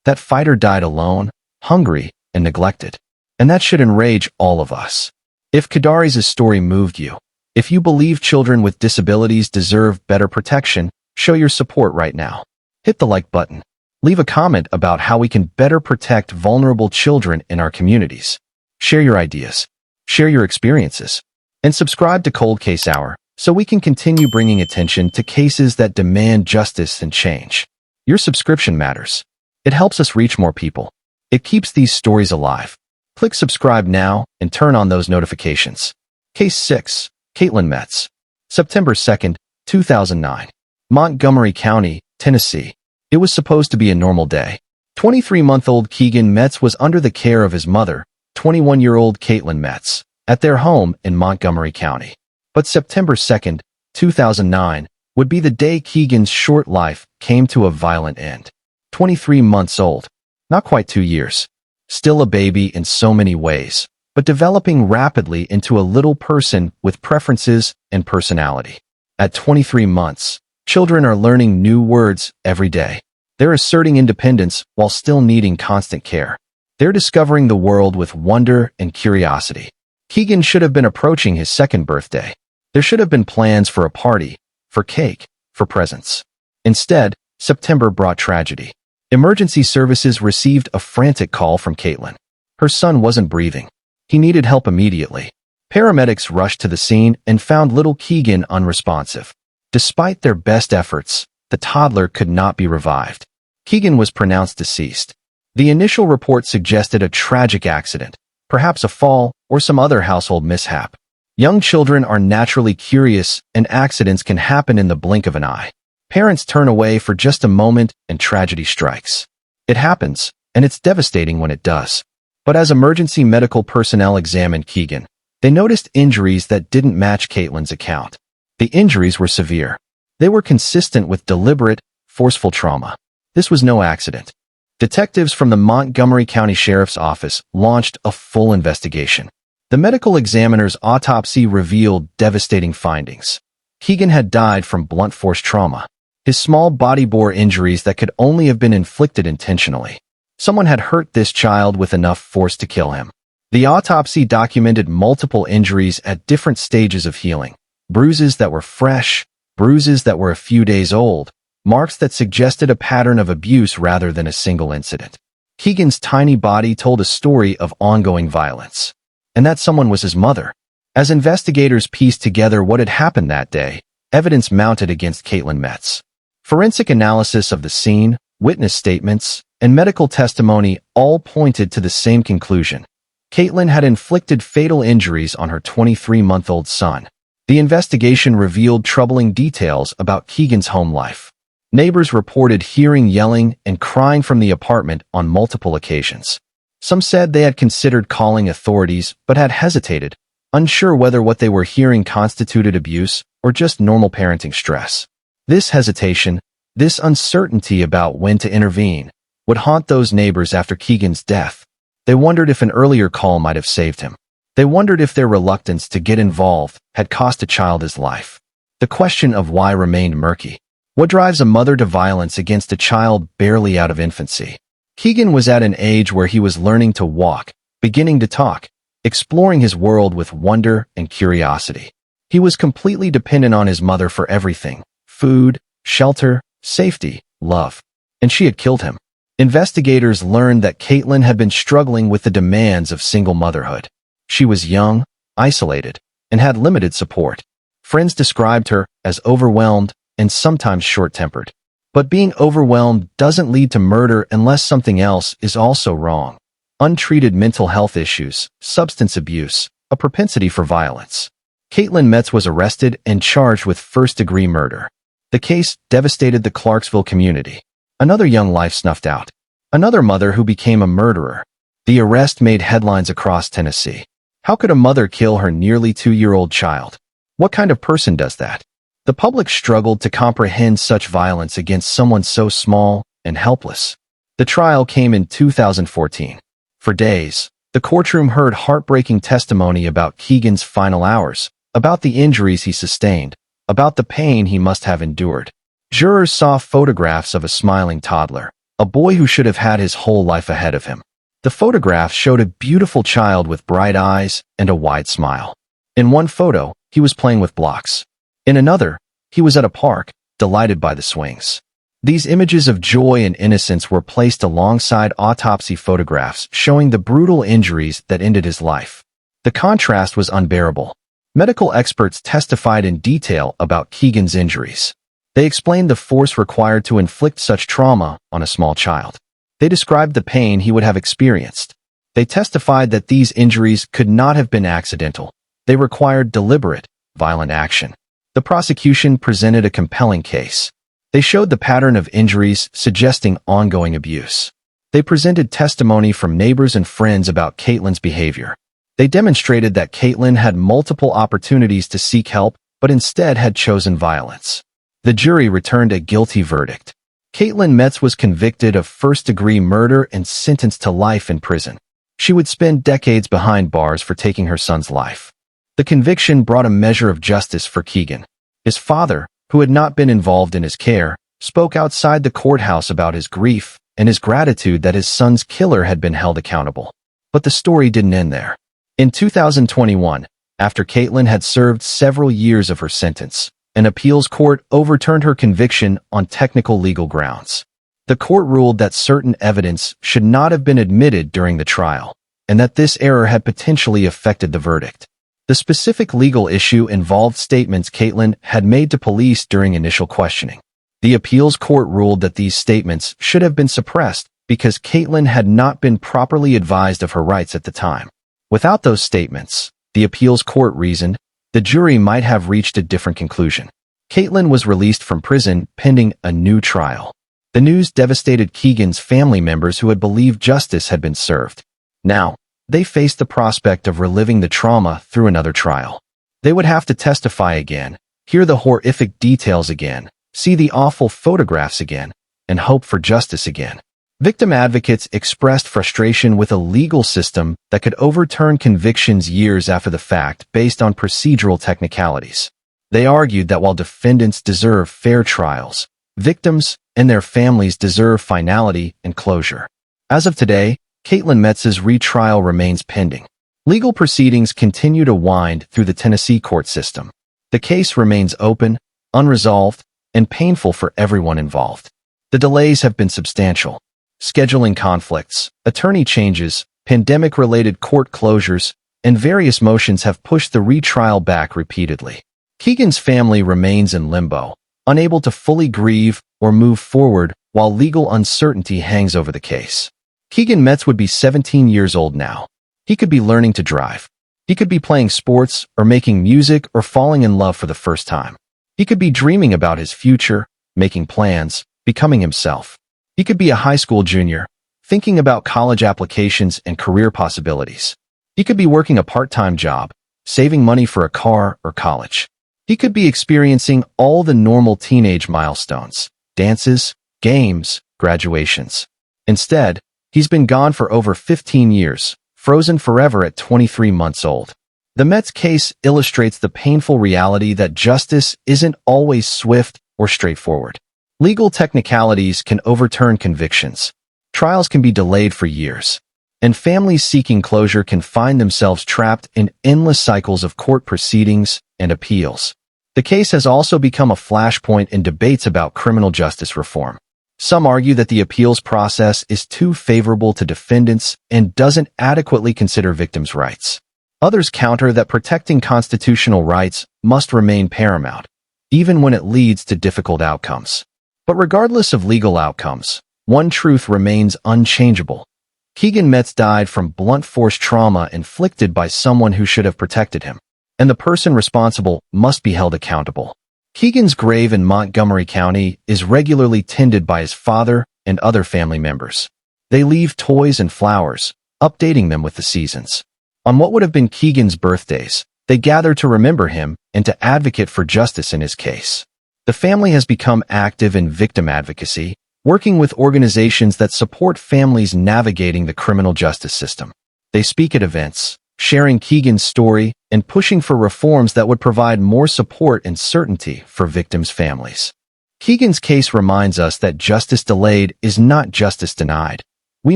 That fighter died alone, hungry, and neglected. And that should enrage all of us. If Kadari's story moved you, if you believe children with disabilities deserve better protection, show your support right now. Hit the like button. Leave a comment about how we can better protect vulnerable children in our communities. Share your ideas. Share your experiences. And subscribe to Cold Case Hour so we can continue bringing attention to cases that demand justice and change. Your subscription matters. It helps us reach more people. It keeps these stories alive. Click subscribe now and turn on those notifications. Case 6, Caitlyn Metz. September 2nd, 2009. Montgomery County, Tennessee. It was supposed to be a normal day. 23-month-old Keegan Metz was under the care of his mother, 21-year-old Caitlyn Metz, at their home in Montgomery County. But September 2nd, 2009, would be the day Keegan's short life came to a violent end. 23 months old. Not quite 2 years. Still a baby in so many ways, but developing rapidly into a little person with preferences and personality. At 23 months, children are learning new words every day. They're asserting independence while still needing constant care. They're discovering the world with wonder and curiosity. Keegan should have been approaching his second birthday. There should have been plans for a party, for cake, for presents. Instead, September brought tragedy. Emergency services received a frantic call from Caitlyn. Her son wasn't breathing. He needed help immediately. Paramedics rushed to the scene and found little Keegan unresponsive. Despite their best efforts, the toddler could not be revived. Keegan was pronounced deceased. The initial report suggested a tragic accident, perhaps a fall or some other household mishap. Young children are naturally curious, and accidents can happen in the blink of an eye. Parents turn away for just a moment and tragedy strikes. It happens, and it's devastating when it does. But as emergency medical personnel examined Keegan, they noticed injuries that didn't match Caitlyn's account. The injuries were severe. They were consistent with deliberate, forceful trauma. This was no accident. Detectives from the Montgomery County Sheriff's Office launched a full investigation. The medical examiner's autopsy revealed devastating findings. Keegan had died from blunt force trauma. His small body bore injuries that could only have been inflicted intentionally. Someone had hurt this child with enough force to kill him. The autopsy documented multiple injuries at different stages of healing. Bruises that were fresh, bruises that were a few days old, marks that suggested a pattern of abuse rather than a single incident. Keegan's tiny body told a story of ongoing violence. And that someone was his mother. As investigators pieced together what had happened that day, evidence mounted against Caitlyn Metz. Forensic analysis of the scene, witness statements, and medical testimony all pointed to the same conclusion. Caitlyn had inflicted fatal injuries on her 23-month-old son. The investigation revealed troubling details about Keegan's home life. Neighbors reported hearing yelling and crying from the apartment on multiple occasions. Some said they had considered calling authorities but had hesitated, unsure whether what they were hearing constituted abuse or just normal parenting stress. This hesitation, this uncertainty about when to intervene, would haunt those neighbors after Keegan's death. They wondered if an earlier call might have saved him. They wondered if their reluctance to get involved had cost a child his life. The question of why remained murky. What drives a mother to violence against a child barely out of infancy? Keegan was at an age where he was learning to walk, beginning to talk, exploring his world with wonder and curiosity. He was completely dependent on his mother for everything: food, shelter, safety, love. And she had killed him. Investigators learned that Caitlyn had been struggling with the demands of single motherhood. She was young, isolated, and had limited support. Friends described her as overwhelmed and sometimes short-tempered. But being overwhelmed doesn't lead to murder unless something else is also wrong. Untreated mental health issues, substance abuse, a propensity for violence. Caitlyn Metz was arrested and charged with first-degree murder. The case devastated the Clarksville community. Another young life snuffed out. Another mother who became a murderer. The arrest made headlines across Tennessee. How could a mother kill her nearly 2-year-old child? What kind of person does that? The public struggled to comprehend such violence against someone so small and helpless. The trial came in 2014. For days, the courtroom heard heartbreaking testimony about Keegan's final hours, about the injuries he sustained, about the pain he must have endured. Jurors saw photographs of a smiling toddler, a boy who should have had his whole life ahead of him. The photographs showed a beautiful child with bright eyes and a wide smile. In one photo, he was playing with blocks. In another, he was at a park, delighted by the swings. These images of joy and innocence were placed alongside autopsy photographs showing the brutal injuries that ended his life. The contrast was unbearable. Medical experts testified in detail about Keegan's injuries. They explained the force required to inflict such trauma on a small child. They described the pain he would have experienced. They testified that these injuries could not have been accidental. They required deliberate, violent action. The prosecution presented a compelling case. They showed the pattern of injuries suggesting ongoing abuse. They presented testimony from neighbors and friends about Caitlyn's behavior. They demonstrated that Caitlyn had multiple opportunities to seek help, but instead had chosen violence. The jury returned a guilty verdict. Caitlyn Metz was convicted of first-degree murder and sentenced to life in prison. She would spend decades behind bars for taking her son's life. The conviction brought a measure of justice for Keegan. His father, who had not been involved in his care, spoke outside the courthouse about his grief and his gratitude that his son's killer had been held accountable. But the story didn't end there. In 2021, after Caitlyn had served several years of her sentence, an appeals court overturned her conviction on technical legal grounds. The court ruled that certain evidence should not have been admitted during the trial, and that this error had potentially affected the verdict. The specific legal issue involved statements Caitlyn had made to police during initial questioning. The appeals court ruled that these statements should have been suppressed because Caitlyn had not been properly advised of her rights at the time. Without those statements, the appeals court reasoned, the jury might have reached a different conclusion. Caitlyn was released from prison pending a new trial. The news devastated Keegan's family members who had believed justice had been served. Now, they faced the prospect of reliving the trauma through another trial. They would have to testify again, hear the horrific details again, see the awful photographs again, and hope for justice again. Victim advocates expressed frustration with a legal system that could overturn convictions years after the fact based on procedural technicalities. They argued that while defendants deserve fair trials, victims and their families deserve finality and closure. As of today, Caitlyn Metz's retrial remains pending. Legal proceedings continue to wind through the Tennessee court system. The case remains open, unresolved, and painful for everyone involved. The delays have been substantial. Scheduling conflicts, attorney changes, pandemic-related court closures, and various motions have pushed the retrial back repeatedly. Keegan's family remains in limbo, unable to fully grieve or move forward while legal uncertainty hangs over the case. Keegan Metz would be 17 years old now. He could be learning to drive. He could be playing sports or making music or falling in love for the first time. He could be dreaming about his future, making plans, becoming himself. He could be a high school junior, thinking about college applications and career possibilities. He could be working a part-time job, saving money for a car or college. He could be experiencing all the normal teenage milestones, dances, games, graduations. Instead, he's been gone for over 15 years, frozen forever at 23 months old. The Metz case illustrates the painful reality that justice isn't always swift or straightforward. Legal technicalities can overturn convictions. Trials can be delayed for years. And families seeking closure can find themselves trapped in endless cycles of court proceedings and appeals. The case has also become a flashpoint in debates about criminal justice reform. Some argue that the appeals process is too favorable to defendants and doesn't adequately consider victims' rights. Others counter that protecting constitutional rights must remain paramount, even when it leads to difficult outcomes. But regardless of legal outcomes, one truth remains unchangeable. Keegan Metz died from blunt force trauma inflicted by someone who should have protected him, and the person responsible must be held accountable. Keegan's grave in Montgomery County is regularly tended by his father and other family members. They leave toys and flowers, updating them with the seasons. On what would have been Keegan's birthdays, they gather to remember him and to advocate for justice in his case. The family has become active in victim advocacy, working with organizations that support families navigating the criminal justice system. They speak at events, sharing Keegan's story and pushing for reforms that would provide more support and certainty for victims' families. Keegan's case reminds us that justice delayed is not justice denied. We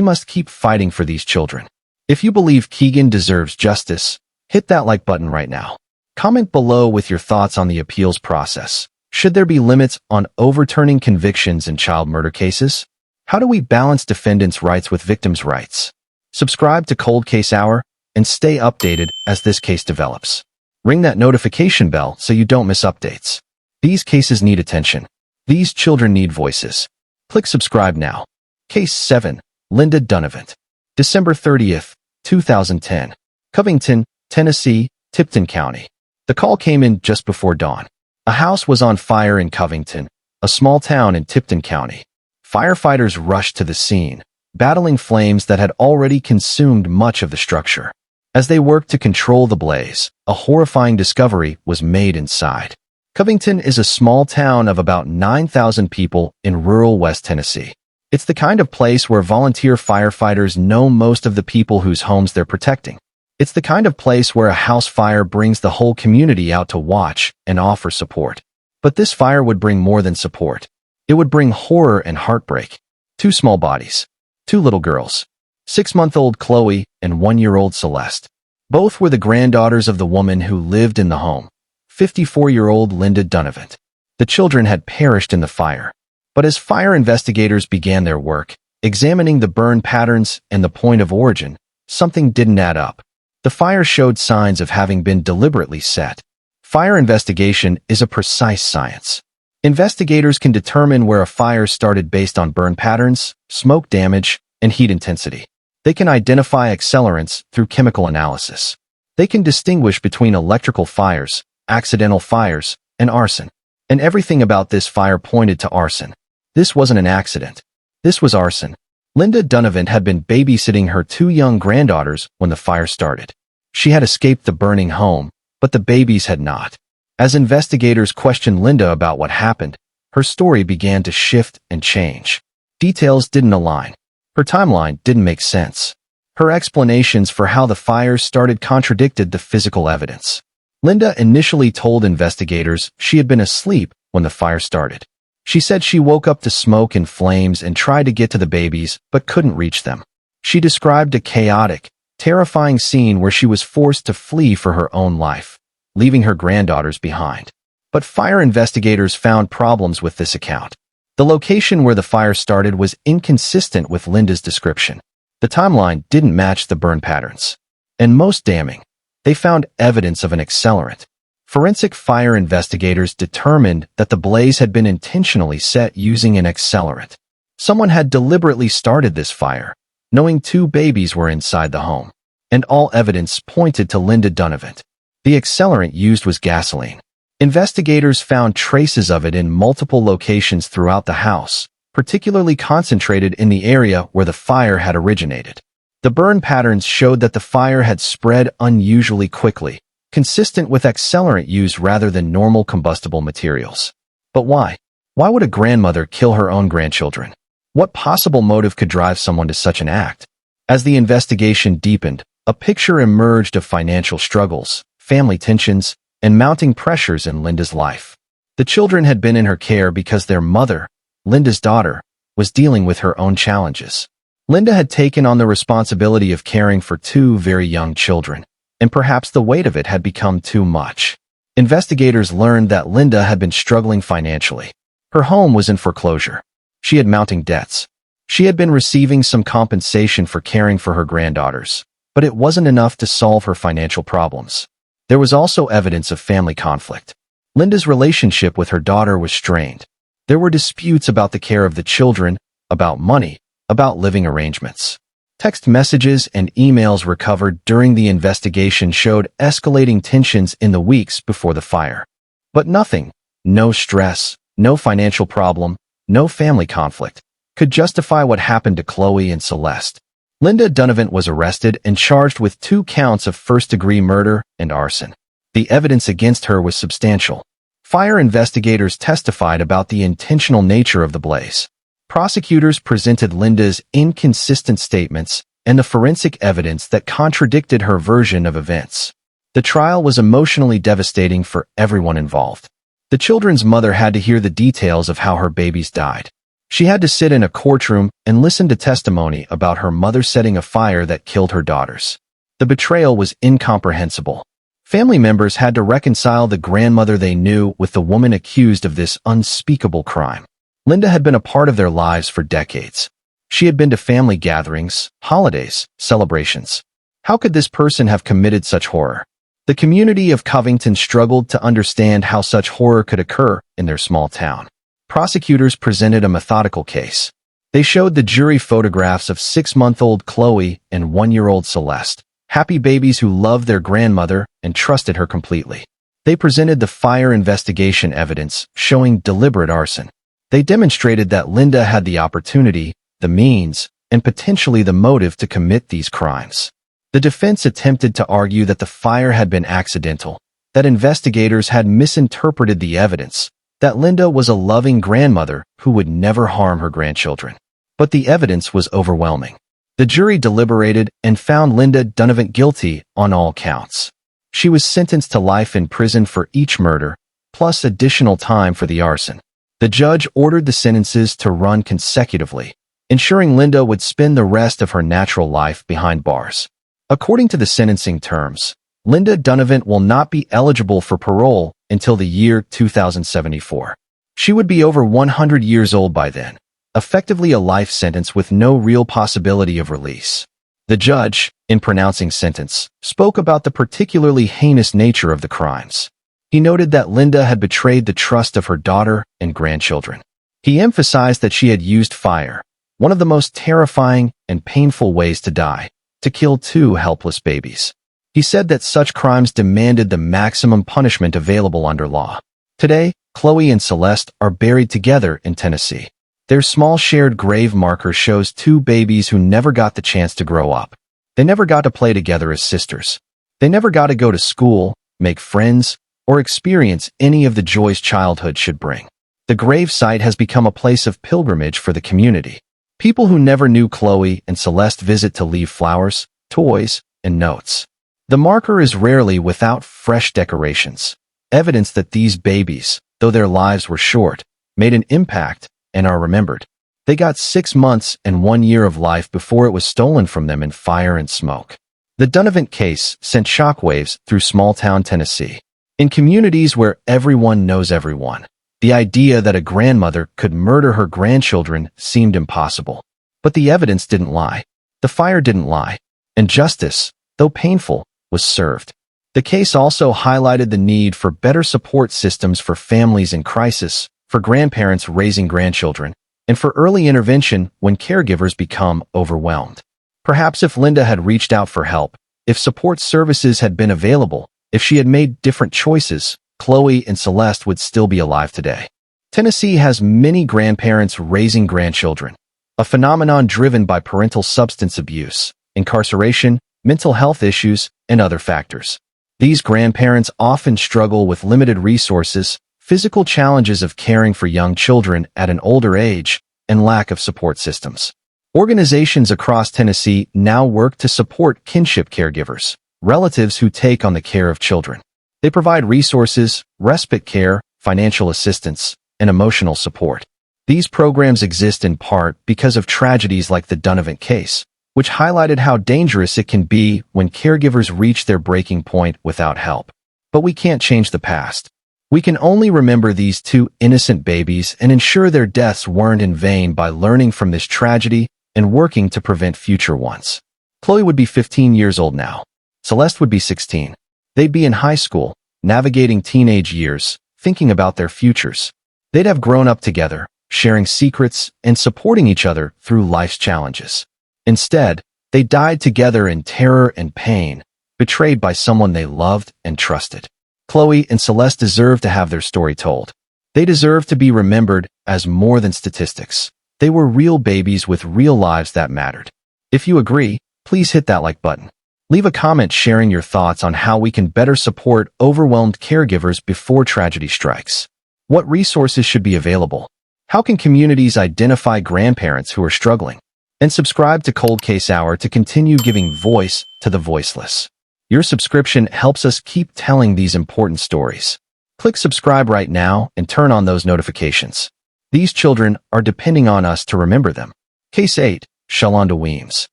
must keep fighting for these children. If you believe Keegan deserves justice, hit that like button right now. Comment below with your thoughts on the appeals process. Should there be limits on overturning convictions in child murder cases? How do we balance defendants' rights with victims' rights? Subscribe to Cold Case Hour and stay updated as this case develops. Ring that notification bell so you don't miss updates. These cases need attention. These children need voices. Click subscribe now. Case 7. Linda Dunavant. December 30th, 2010. Covington, Tennessee, Tipton County. The call came in just before dawn. A house was on fire in Covington, a small town in Tipton County. Firefighters rushed to the scene, battling flames that had already consumed much of the structure. As they worked to control the blaze, a horrifying discovery was made inside. Covington is a small town of about 9,000 people in rural West Tennessee. It's the kind of place where volunteer firefighters know most of the people whose homes they're protecting. It's the kind of place where a house fire brings the whole community out to watch and offer support. But this fire would bring more than support. It would bring horror and heartbreak. 2 small bodies. 2 little girls. 6-month-old Chloe and 1-year-old Celeste. Both were the granddaughters of the woman who lived in the home, 54-year-old Linda Dunavant. The children had perished in the fire. But as fire investigators began their work, examining the burn patterns and the point of origin, something didn't add up. The fire showed signs of having been deliberately set. Fire investigation is a precise science. Investigators can determine where a fire started based on burn patterns, smoke damage, and heat intensity. They can identify accelerants through chemical analysis. They can distinguish between electrical fires, accidental fires, and arson. And everything about this fire pointed to arson. This wasn't an accident. This was arson. Linda Dunavant had been babysitting her 2 young granddaughters when the fire started. She had escaped the burning home, but the babies had not. As investigators questioned Linda about what happened, her story began to shift and change. Details didn't align. Her timeline didn't make sense. Her explanations for how the fire started contradicted the physical evidence. Linda initially told investigators she had been asleep when the fire started. She said she woke up to smoke and flames and tried to get to the babies, but couldn't reach them. She described a chaotic, terrifying scene where she was forced to flee for her own life, leaving her granddaughters behind. But fire investigators found problems with this account. The location where the fire started was inconsistent with Linda's description. The timeline didn't match the burn patterns. And most damning, they found evidence of an accelerant. Forensic fire investigators determined that the blaze had been intentionally set using an accelerant. Someone had deliberately started this fire, knowing 2 babies were inside the home. And all evidence pointed to Linda Dunavant. The accelerant used was gasoline. Investigators found traces of it in multiple locations throughout the house, particularly concentrated in the area where the fire had originated. The burn patterns showed that the fire had spread unusually quickly, consistent with accelerant use rather than normal combustible materials. But why? Why would a grandmother kill her own grandchildren? What possible motive could drive someone to such an act? As the investigation deepened, a picture emerged of financial struggles, family tensions, and mounting pressures in Linda's life. The children had been in her care because their mother, Linda's daughter, was dealing with her own challenges. Linda had taken on the responsibility of caring for 2 very young children, and perhaps the weight of it had become too much. Investigators learned that Linda had been struggling financially. Her home was in foreclosure. She had mounting debts. She had been receiving some compensation for caring for her granddaughters, but it wasn't enough to solve her financial problems. There was also evidence of family conflict. Linda's relationship with her daughter was strained. There were disputes about the care of the children, about money, about living arrangements. Text messages and emails recovered during the investigation showed escalating tensions in the weeks before the fire. But nothing no stress, no financial problem, no family conflict, could justify what happened to Chloe and Celeste. Linda Dunavant was arrested and charged with 2 counts of first-degree murder and arson. The evidence against her was substantial. Fire investigators testified about the intentional nature of the blaze. Prosecutors presented Linda's inconsistent statements and the forensic evidence that contradicted her version of events. The trial was emotionally devastating for everyone involved. The children's mother had to hear the details of how her babies died. She had to sit in a courtroom and listen to testimony about her mother setting a fire that killed her daughters. The betrayal was incomprehensible. Family members had to reconcile the grandmother they knew with the woman accused of this unspeakable crime. Linda had been a part of their lives for decades. She had been to family gatherings, holidays, celebrations. How could this person have committed such horror? The community of Covington struggled to understand how such horror could occur in their small town. Prosecutors presented a methodical case. They showed the jury photographs of 6-month-old Chloe and 1-year-old Celeste, happy babies who loved their grandmother and trusted her completely. They presented the fire investigation evidence showing deliberate arson. They demonstrated that Linda had the opportunity, the means, and potentially the motive to commit these crimes. The defense attempted to argue that the fire had been accidental, that investigators had misinterpreted the evidence, that Linda was a loving grandmother who would never harm her grandchildren. But the evidence was overwhelming. The jury deliberated and found Linda Dunavant guilty on all counts. She was sentenced to life in prison for each murder, plus additional time for the arson. The judge ordered the sentences to run consecutively, ensuring Linda would spend the rest of her natural life behind bars. According to the sentencing terms, Linda Dunavant will not be eligible for parole until the year 2074. She would be over 100 years old by then, effectively a life sentence with no real possibility of release. The judge, in pronouncing sentence, spoke about the particularly heinous nature of the crimes. He noted that Linda had betrayed the trust of her daughter and grandchildren. He emphasized that she had used fire, one of the most terrifying and painful ways to die, to kill 2 helpless babies. He said that such crimes demanded the maximum punishment available under law. Today, Chloe and Celeste are buried together in Tennessee. Their small shared grave marker shows 2 babies who never got the chance to grow up. They never got to play together as sisters. They never got to go to school, make friends, or experience any of the joys childhood should bring. The grave site has become a place of pilgrimage for the community. People who never knew Chloe and Celeste visit to leave flowers, toys, and notes. The marker is rarely without fresh decorations, evidence that these babies, though their lives were short, made an impact and are remembered. They got 6 months and 1 year of life before it was stolen from them in fire and smoke. The Dunavant case sent shockwaves through small-town Tennessee. In communities where everyone knows everyone, the idea that a grandmother could murder her grandchildren seemed impossible. But the evidence didn't lie. The fire didn't lie. And justice, though painful, was served. The case also highlighted the need for better support systems for families in crisis, for grandparents raising grandchildren, and for early intervention when caregivers become overwhelmed. Perhaps if Linda had reached out for help, if support services had been available, if she had made different choices, Chloe and Celeste would still be alive today. Tennessee has many grandparents raising grandchildren, a phenomenon driven by parental substance abuse, incarceration, mental health issues, and other factors. These grandparents often struggle with limited resources, physical challenges of caring for young children at an older age, and lack of support systems. Organizations across Tennessee now work to support kinship caregivers, relatives who take on the care of children. They provide resources, respite care, financial assistance, and emotional support. These programs exist in part because of tragedies like the Dunavant case, which highlighted how dangerous it can be when caregivers reach their breaking point without help. But we can't change the past. We can only remember these 2 innocent babies and ensure their deaths weren't in vain by learning from this tragedy and working to prevent future ones. Chloe would be 15 years old now. Celeste would be 16. They'd be in high school, navigating teenage years, thinking about their futures. They'd have grown up together, sharing secrets and supporting each other through life's challenges. Instead, they died together in terror and pain, betrayed by someone they loved and trusted. Chloe and Celeste deserve to have their story told. They deserve to be remembered as more than statistics. They were real babies with real lives that mattered. If you agree, please hit that like button. Leave a comment sharing your thoughts on how we can better support overwhelmed caregivers before tragedy strikes. What resources should be available? How can communities identify grandparents who are struggling? And subscribe to Cold Case Hour to continue giving voice to the voiceless. Your subscription helps us keep telling these important stories. Click subscribe right now and turn on those notifications. These children are depending on us to remember them. Case 8, Shalonda Weems.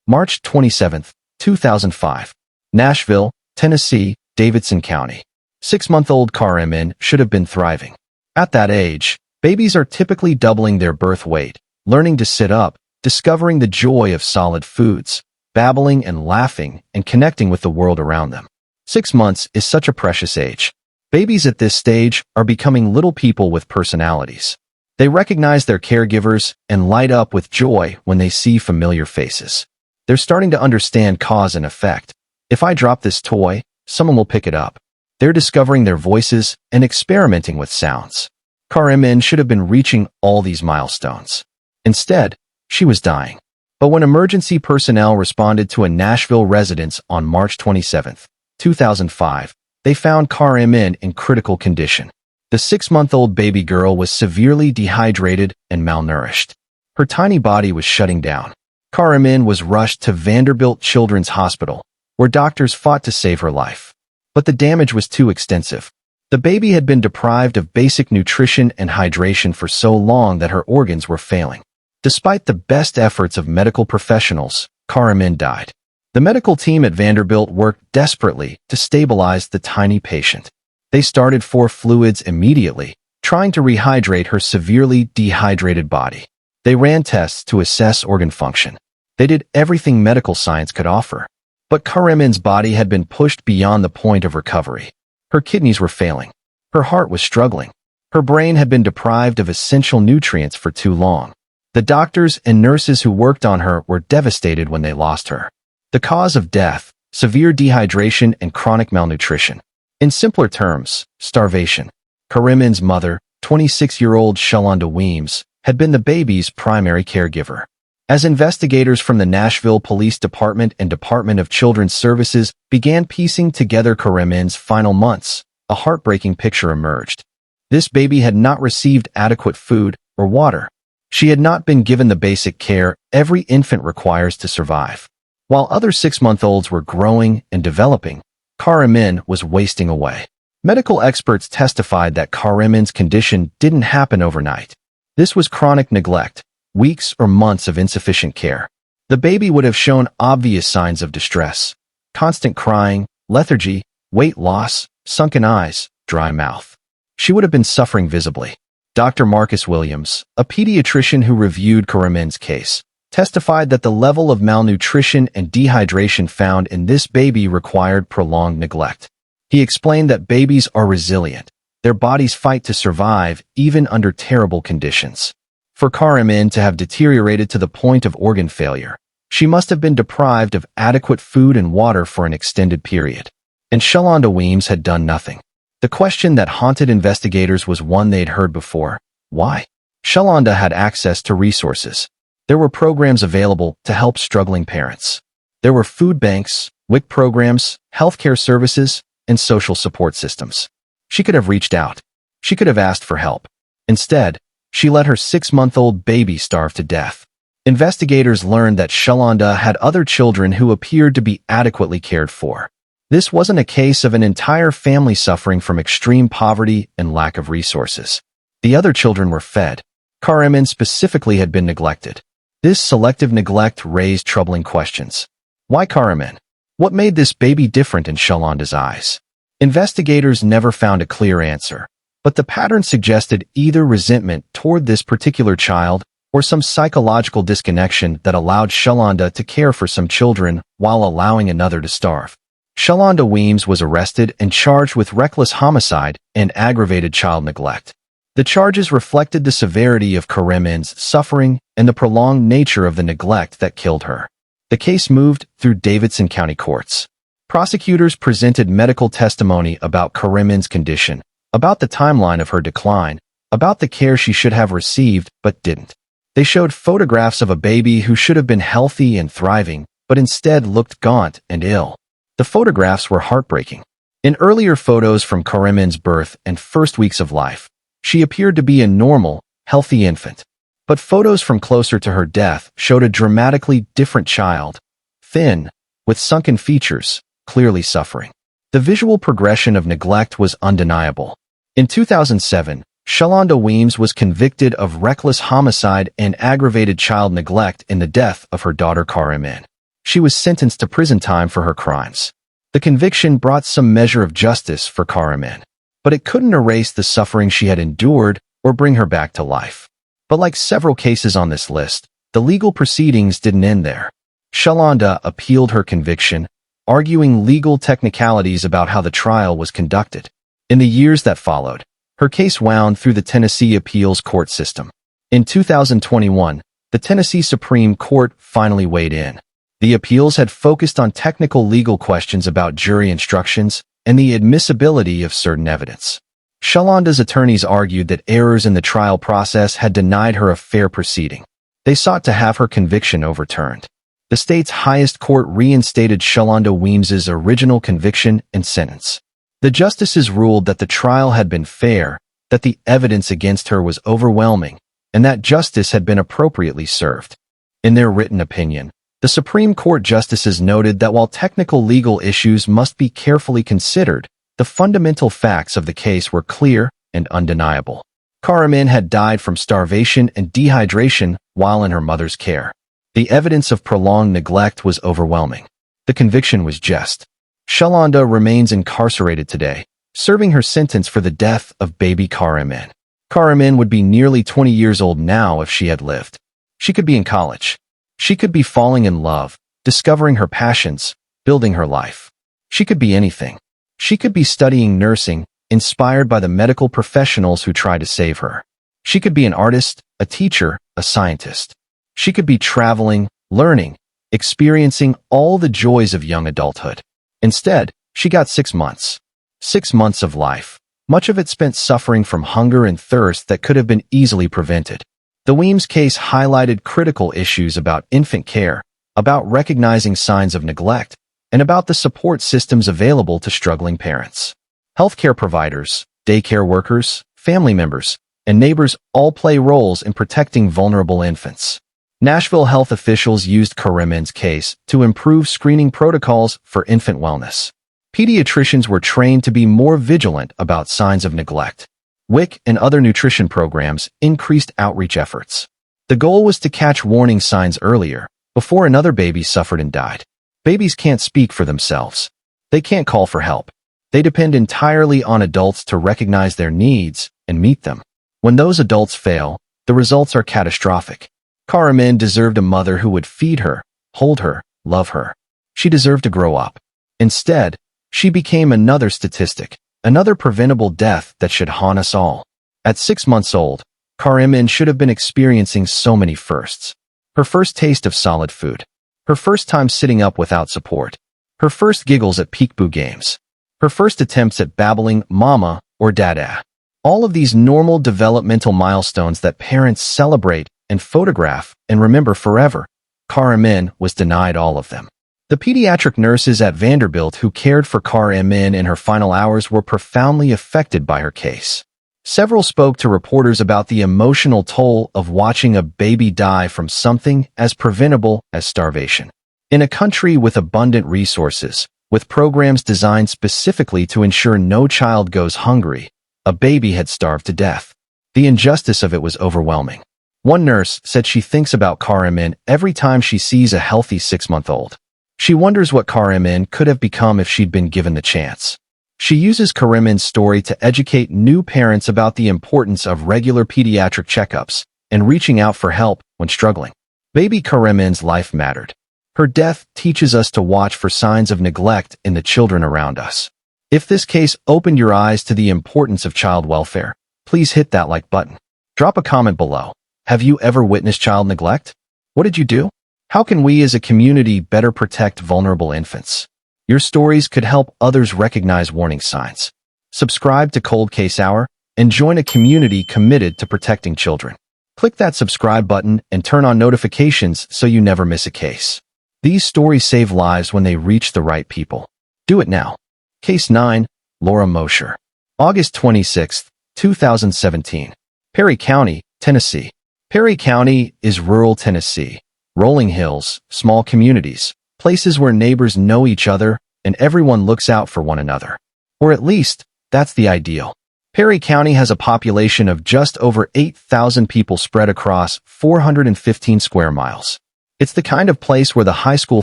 March 27, 2005. Nashville, Tennessee, Davidson County. 6-month-old Caitlyn should have been thriving. At that age, babies are typically doubling their birth weight, learning to sit up, discovering the joy of solid foods, babbling and laughing, and connecting with the world around them. 6 months is such a precious age. Babies at this stage are becoming little people with personalities. They recognize their caregivers and light up with joy when they see familiar faces. They're starting to understand cause and effect. If I drop this toy, someone will pick it up. They're discovering their voices and experimenting with sounds. Caitlyn should have been reaching all these milestones. Instead, she was dying. But when emergency personnel responded to a Nashville residence on March 27, 2005, they found Caitlyn in critical condition. The 6-month-old baby girl was severely dehydrated and malnourished. Her tiny body was shutting down. Caitlyn was rushed to Vanderbilt Children's Hospital, where doctors fought to save her life. But the damage was too extensive. The baby had been deprived of basic nutrition and hydration for so long that her organs were failing. Despite the best efforts of medical professionals, Caitlyn died. The medical team at Vanderbilt worked desperately to stabilize the tiny patient. They started 4 fluids immediately, trying to rehydrate her severely dehydrated body. They ran tests to assess organ function. They did everything medical science could offer. But Caitlyn's body had been pushed beyond the point of recovery. Her kidneys were failing. Her heart was struggling. Her brain had been deprived of essential nutrients for too long. The doctors and nurses who worked on her were devastated when they lost her. The cause of death: severe dehydration and chronic malnutrition. In simpler terms, starvation. Caitlyn's mother, 26-year-old Shalonda Weems, had been the baby's primary caregiver. As investigators from the Nashville Police Department and Department of Children's Services began piecing together Caitlyn's final months, a heartbreaking picture emerged. This baby had not received adequate food or water. She had not been given the basic care every infant requires to survive. While other 6-month-olds were growing and developing, Caitlyn was wasting away. Medical experts testified that Caitlyn's condition didn't happen overnight. This was chronic neglect, weeks or months of insufficient care. The baby would have shown obvious signs of distress: constant crying, lethargy, weight loss, sunken eyes, dry mouth. She would have been suffering visibly. Dr. Marcus Williams, a pediatrician who reviewed Caitlyn's case, testified that the level of malnutrition and dehydration found in this baby required prolonged neglect. He explained that babies are resilient. Their bodies fight to survive even under terrible conditions. For Caitlyn to have deteriorated to the point of organ failure, she must have been deprived of adequate food and water for an extended period. And Shalonda Weems had done nothing. The question that haunted investigators was one they'd heard before: why? Shalonda had access to resources. There were programs available to help struggling parents. There were food banks, WIC programs, healthcare services, and social support systems. She could have reached out. She could have asked for help. Instead, she let her 6-month-old baby starve to death. Investigators learned that Shalonda had other children who appeared to be adequately cared for. This wasn't a case of an entire family suffering from extreme poverty and lack of resources. The other children were fed. Caitlyn specifically had been neglected. This selective neglect raised troubling questions. Why Caitlyn? What made this baby different in Shalonda's eyes? Investigators never found a clear answer, but the pattern suggested either resentment toward this particular child or some psychological disconnection that allowed Shalonda to care for some children while allowing another to starve. Shalonda Weems was arrested and charged with reckless homicide and aggravated child neglect. The charges reflected the severity of Caitlyn's suffering and the prolonged nature of the neglect that killed her. The case moved through Davidson County courts. Prosecutors presented medical testimony about Caitlyn's condition, about the timeline of her decline, about the care she should have received but didn't. They showed photographs of a baby who should have been healthy and thriving, but instead looked gaunt and ill. The photographs were heartbreaking. In earlier photos from Caitlyn's birth and first weeks of life, she appeared to be a normal, healthy infant. But photos from closer to her death showed a dramatically different child, thin, with sunken features, clearly suffering. The visual progression of neglect was undeniable. In 2007, Shalonda Weems was convicted of reckless homicide and aggravated child neglect in the death of her daughter Caitlyn. She was sentenced to prison time for her crimes. The conviction brought some measure of justice for Caitlyn, but it couldn't erase the suffering she had endured or bring her back to life. But like several cases on this list, the legal proceedings didn't end there. Shalonda appealed her conviction, arguing legal technicalities about how the trial was conducted. In the years that followed, her case wound through the Tennessee appeals court system. In 2021, the Tennessee Supreme Court finally weighed in. The appeals had focused on technical legal questions about jury instructions and the admissibility of certain evidence. Shalonda's attorneys argued that errors in the trial process had denied her a fair proceeding. They sought to have her conviction overturned. The state's highest court reinstated Shalonda Weems's original conviction and sentence. The justices ruled that the trial had been fair, that the evidence against her was overwhelming, and that justice had been appropriately served. In their written opinion, the Supreme Court justices noted that while technical legal issues must be carefully considered, the fundamental facts of the case were clear and undeniable. Caitlyn had died from starvation and dehydration while in her mother's care. The evidence of prolonged neglect was overwhelming. The conviction was just. Shalonda remains incarcerated today, serving her sentence for the death of baby Caitlyn. Caitlyn would be nearly 20 years old now if she had lived. She could be in college. She could be falling in love, discovering her passions, building her life. She could be anything. She could be studying nursing, inspired by the medical professionals who tried to save her. She could be an artist, a teacher, a scientist. She could be traveling, learning, experiencing all the joys of young adulthood. Instead, she got 6 months. 6 months of life, much of it spent suffering from hunger and thirst that could have been easily prevented. The Weems case highlighted critical issues about infant care, about recognizing signs of neglect, and about the support systems available to struggling parents. Healthcare providers, daycare workers, family members, and neighbors all play roles in protecting vulnerable infants. Nashville health officials used Caitlyn's case to improve screening protocols for infant wellness. Pediatricians were trained to be more vigilant about signs of neglect. WIC and other nutrition programs increased outreach efforts. The goal was to catch warning signs earlier, before another baby suffered and died. Babies can't speak for themselves. They can't call for help. They depend entirely on adults to recognize their needs and meet them. When those adults fail, the results are catastrophic. Caitlyn deserved a mother who would feed her, hold her, love her. She deserved to grow up. Instead, she became another statistic, another preventable death that should haunt us all. At 6 months old, Caitlyn should have been experiencing so many firsts. Her first taste of solid food. Her first time sitting up without support. Her first giggles at peekaboo games. Her first attempts at babbling mama or dada. All of these normal developmental milestones that parents celebrate and photograph and remember forever. Caitlyn was denied all of them. The pediatric nurses at Vanderbilt who cared for Caitlyn in her final hours were profoundly affected by her case. Several spoke to reporters about the emotional toll of watching a baby die from something as preventable as starvation. In a country with abundant resources, with programs designed specifically to ensure no child goes hungry, a baby had starved to death. The injustice of it was overwhelming. One nurse said she thinks about Caitlyn every time she sees a healthy 6-month-old. She wonders what Caitlyn could have become if she'd been given the chance. She uses Caitlyn's story to educate new parents about the importance of regular pediatric checkups and reaching out for help when struggling. Baby Caitlyn's life mattered. Her death teaches us to watch for signs of neglect in the children around us. If this case opened your eyes to the importance of child welfare, please hit that like button. Drop a comment below. Have you ever witnessed child neglect? What did you do? How can we as a community better protect vulnerable infants? Your stories could help others recognize warning signs. Subscribe to Cold Case Hour and join a community committed to protecting children. Click that subscribe button and turn on notifications so you never miss a case. These stories save lives when they reach the right people. Do it now. Case 9, Laura Mosher. August 26, 2017. Perry County, Tennessee. Perry County is rural Tennessee. Rolling hills, small communities, places where neighbors know each other and everyone looks out for one another. Or at least, that's the ideal. Perry County has a population of just over 8,000 people spread across 415 square miles. It's the kind of place where the high school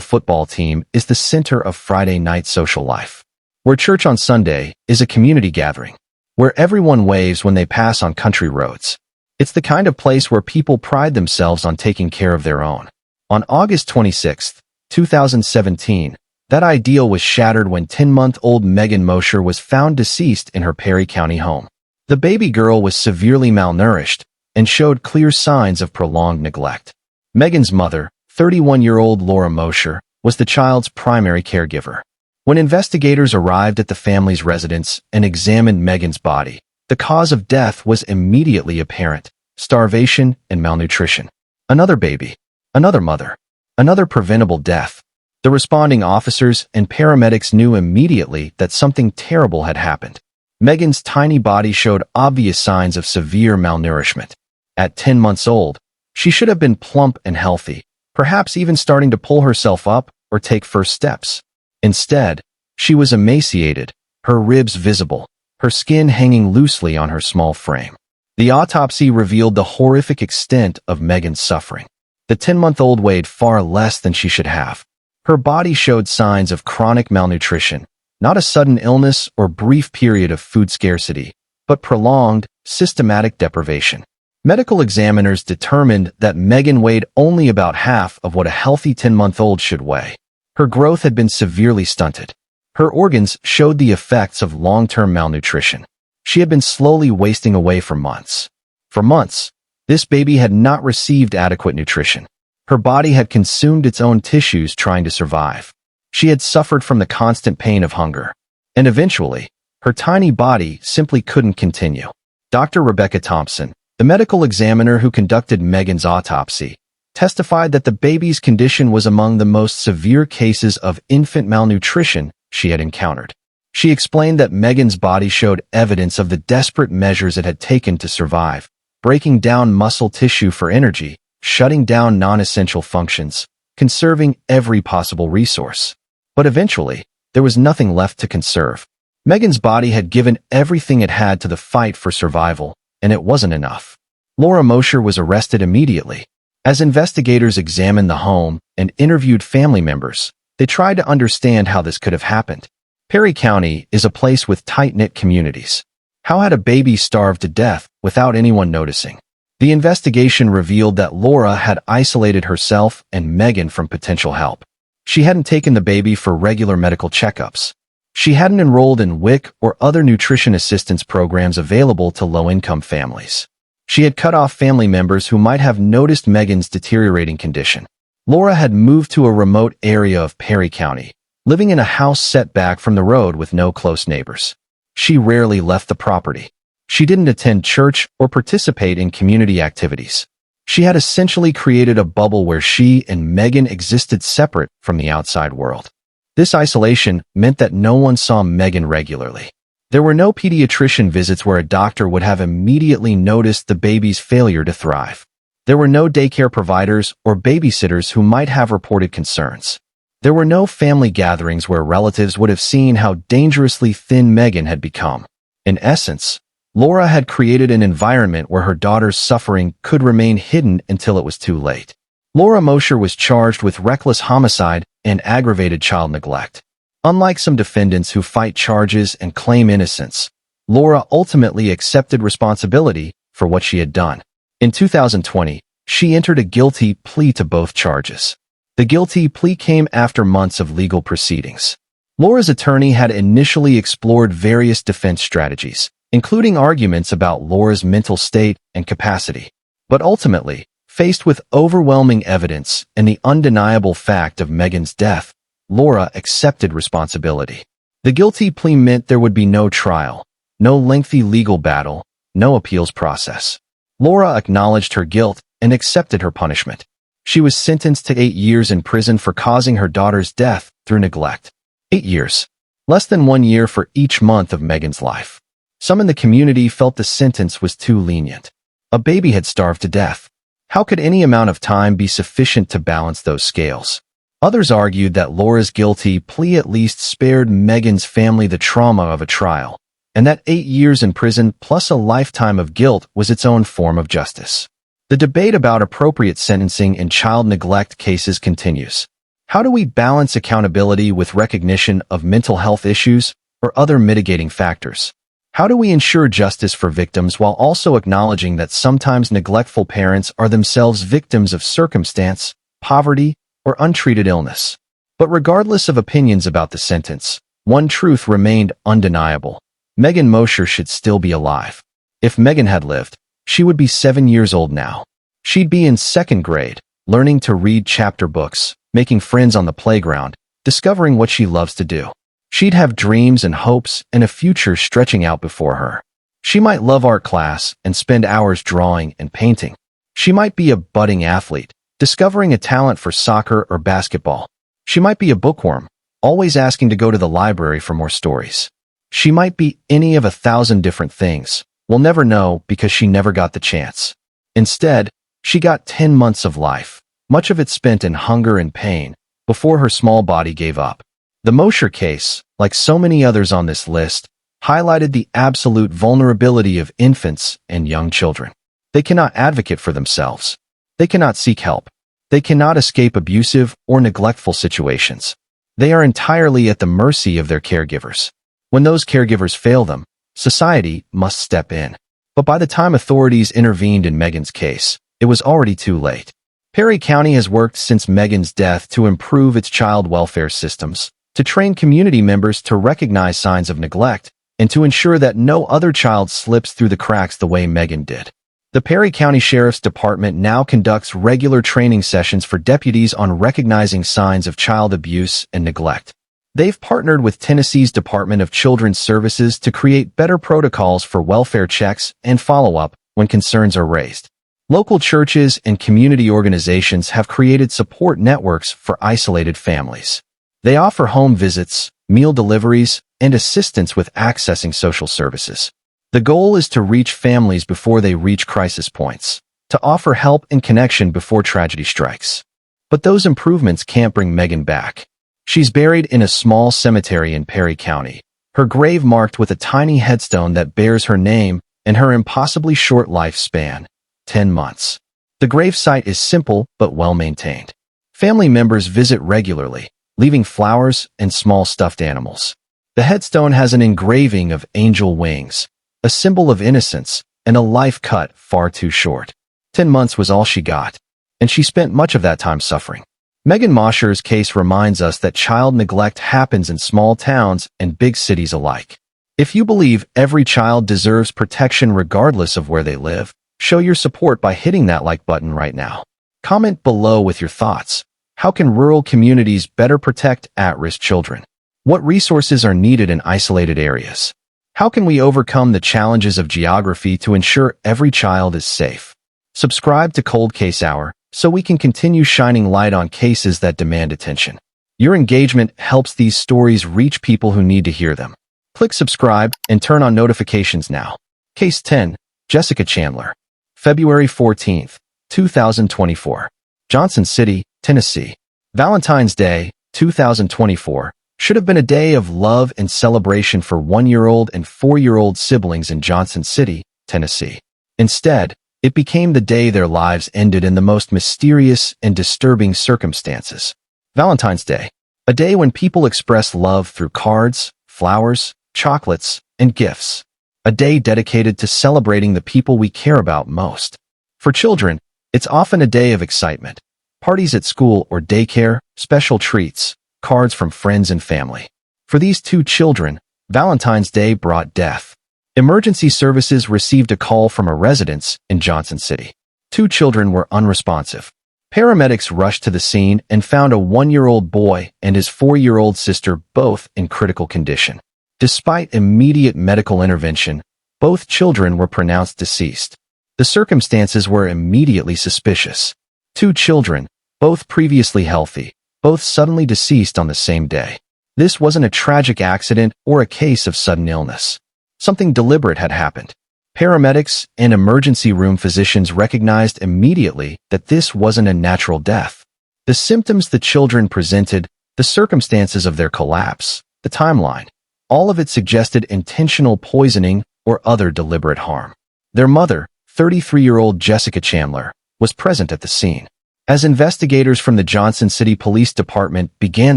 football team is the center of Friday night social life, where church on Sunday is a community gathering, where everyone waves when they pass on country roads. It's the kind of place where people pride themselves on taking care of their own. On August 26, 2017, that ideal was shattered when 10-month-old Megan Mosher was found deceased in her Perry County home. The baby girl was severely malnourished and showed clear signs of prolonged neglect. Megan's mother, 31-year-old Laura Mosher, was the child's primary caregiver. When investigators arrived at the family's residence and examined Megan's body, the cause of death was immediately apparent: starvation and malnutrition. Another baby, another mother, another preventable death. The responding officers and paramedics knew immediately that something terrible had happened. Megan's tiny body showed obvious signs of severe malnourishment. At 10 months old, she should have been plump and healthy, perhaps even starting to pull herself up or take first steps. Instead, she was emaciated, her ribs visible, her skin hanging loosely on her small frame. The autopsy revealed the horrific extent of Megan's suffering. The 10-month-old weighed far less than she should have. Her body showed signs of chronic malnutrition, not a sudden illness or brief period of food scarcity, but prolonged, systematic deprivation. Medical examiners determined that Megan weighed only about half of what a healthy 10-month-old should weigh. Her growth had been severely stunted. Her organs showed the effects of long-term malnutrition. She had been slowly wasting away for months. For months, this baby had not received adequate nutrition. Her body had consumed its own tissues trying to survive. She had suffered from the constant pain of hunger. And eventually, her tiny body simply couldn't continue. Dr. Rebecca Thompson, the medical examiner who conducted Megan's autopsy, testified that the baby's condition was among the most severe cases of infant malnutrition she had encountered. She explained that Megan's body showed evidence of the desperate measures it had taken to survive, breaking down muscle tissue for energy, shutting down non-essential functions, conserving every possible resource. But eventually, there was nothing left to conserve. Megan's body had given everything it had to the fight for survival, and it wasn't enough. Laura Mosher was arrested immediately. As investigators examined the home and interviewed family members, they tried to understand how this could have happened. Perry County is a place with tight-knit communities. How had a baby starved to death without anyone noticing? The investigation revealed that Laura had isolated herself and Megan from potential help. She hadn't taken the baby for regular medical checkups. She hadn't enrolled in WIC or other nutrition assistance programs available to low-income families. She had cut off family members who might have noticed Megan's deteriorating condition. Laura had moved to a remote area of Perry County, living in a house set back from the road with no close neighbors. She rarely left the property. She didn't attend church or participate in community activities. She had essentially created a bubble where she and Megan existed separate from the outside world. This isolation meant that no one saw Megan regularly. There were no pediatrician visits where a doctor would have immediately noticed the baby's failure to thrive. There were no daycare providers or babysitters who might have reported concerns. There were no family gatherings where relatives would have seen how dangerously thin Megan had become. In essence, Laura had created an environment where her daughter's suffering could remain hidden until it was too late. Laura Mosher was charged with reckless homicide and aggravated child neglect. Unlike some defendants who fight charges and claim innocence, Laura ultimately accepted responsibility for what she had done. In 2020, she entered a guilty plea to both charges. The guilty plea came after months of legal proceedings. Laura's attorney had initially explored various defense strategies, including arguments about Laura's mental state and capacity. But ultimately, faced with overwhelming evidence and the undeniable fact of Megan's death, Laura accepted responsibility. The guilty plea meant there would be no trial, no lengthy legal battle, no appeals process. Laura acknowledged her guilt and accepted her punishment. She was sentenced to 8 years in prison for causing her daughter's death through neglect. 8 years. Less than 1 year for each month of Megan's life. Some in the community felt the sentence was too lenient. A baby had starved to death. How could any amount of time be sufficient to balance those scales? Others argued that Laura's guilty plea at least spared Megan's family the trauma of a trial, and that 8 years in prison plus a lifetime of guilt was its own form of justice. The debate about appropriate sentencing in child neglect cases continues. How do we balance accountability with recognition of mental health issues or other mitigating factors? How do we ensure justice for victims while also acknowledging that sometimes neglectful parents are themselves victims of circumstance, poverty, or untreated illness? But regardless of opinions about the sentence, one truth remained undeniable. Megan Mosher should still be alive. If Megan had lived, she would be 7 years old now. She'd be in 2nd grade, learning to read chapter books, making friends on the playground, discovering what she loves to do. She'd have dreams and hopes and a future stretching out before her. She might love art class and spend hours drawing and painting. She might be a budding athlete, discovering a talent for soccer or basketball. She might be a bookworm, always asking to go to the library for more stories. She might be any of 1,000 different things. We'll never know because she never got the chance. Instead, she got 10 months of life, much of it spent in hunger and pain, before her small body gave up. The Mosher case, like so many others on this list, highlighted the absolute vulnerability of infants and young children. They cannot advocate for themselves. They cannot seek help. They cannot escape abusive or neglectful situations. They are entirely at the mercy of their caregivers. When those caregivers fail them, society must step in. But by the time authorities intervened in Megan's case, it was already too late. Perry County has worked since Megan's death to improve its child welfare systems, to train community members to recognize signs of neglect, and to ensure that no other child slips through the cracks the way Megan did. The Perry County Sheriff's Department now conducts regular training sessions for deputies on recognizing signs of child abuse and neglect. They've partnered with Tennessee's Department of Children's Services to create better protocols for welfare checks and follow-up when concerns are raised. Local churches and community organizations have created support networks for isolated families. They offer home visits, meal deliveries, and assistance with accessing social services. The goal is to reach families before they reach crisis points, to offer help and connection before tragedy strikes. But those improvements can't bring Megan back. She's buried in a small cemetery in Perry County, her grave marked with a tiny headstone that bears her name and her impossibly short lifespan, 10 months. The gravesite is simple but well-maintained. Family members visit regularly, leaving flowers and small stuffed animals. The headstone has an engraving of angel wings, a symbol of innocence, and a life cut far too short. 10 months was all she got, and she spent much of that time suffering. Megan Mosher's case reminds us that child neglect happens in small towns and big cities alike. If you believe every child deserves protection regardless of where they live, show your support by hitting that like button right now. Comment below with your thoughts. How can rural communities better protect at-risk children? What resources are needed in isolated areas? How can we overcome the challenges of geography to ensure every child is safe? Subscribe to Cold Case Hour so we can continue shining light on cases that demand attention. Your engagement helps these stories reach people who need to hear them. Click subscribe and turn on notifications now. Case 10, Jessica Chandler. February 14th, 2024. Johnson City, Tennessee. Valentine's Day, 2024, should have been a day of love and celebration for 1-year-old and 4-year-old siblings in Johnson City, Tennessee. Instead, it became the day their lives ended in the most mysterious and disturbing circumstances. Valentine's Day, a day when people express love through cards, flowers, chocolates, and gifts. A day dedicated to celebrating the people we care about most. For children, it's often a day of excitement. Parties at school or daycare, special treats, cards from friends and family. For these 2 children, Valentine's Day brought death. Emergency services received a call from a residence in Johnson City. 2 children were unresponsive. Paramedics rushed to the scene and found a 1-year-old boy and his 4-year-old sister both in critical condition. Despite immediate medical intervention, Both children were pronounced deceased. The circumstances were immediately suspicious. 2 children, both previously healthy, both suddenly deceased on the same day. This wasn't a tragic accident or a case of sudden illness. Something deliberate had happened. Paramedics and emergency room physicians recognized immediately that this wasn't a natural death. The symptoms the children presented, the circumstances of their collapse, the timeline, all of it suggested intentional poisoning or other deliberate harm. Their mother, 33-year-old Jessica Chandler, was present at the scene. As investigators from the Johnson City Police Department began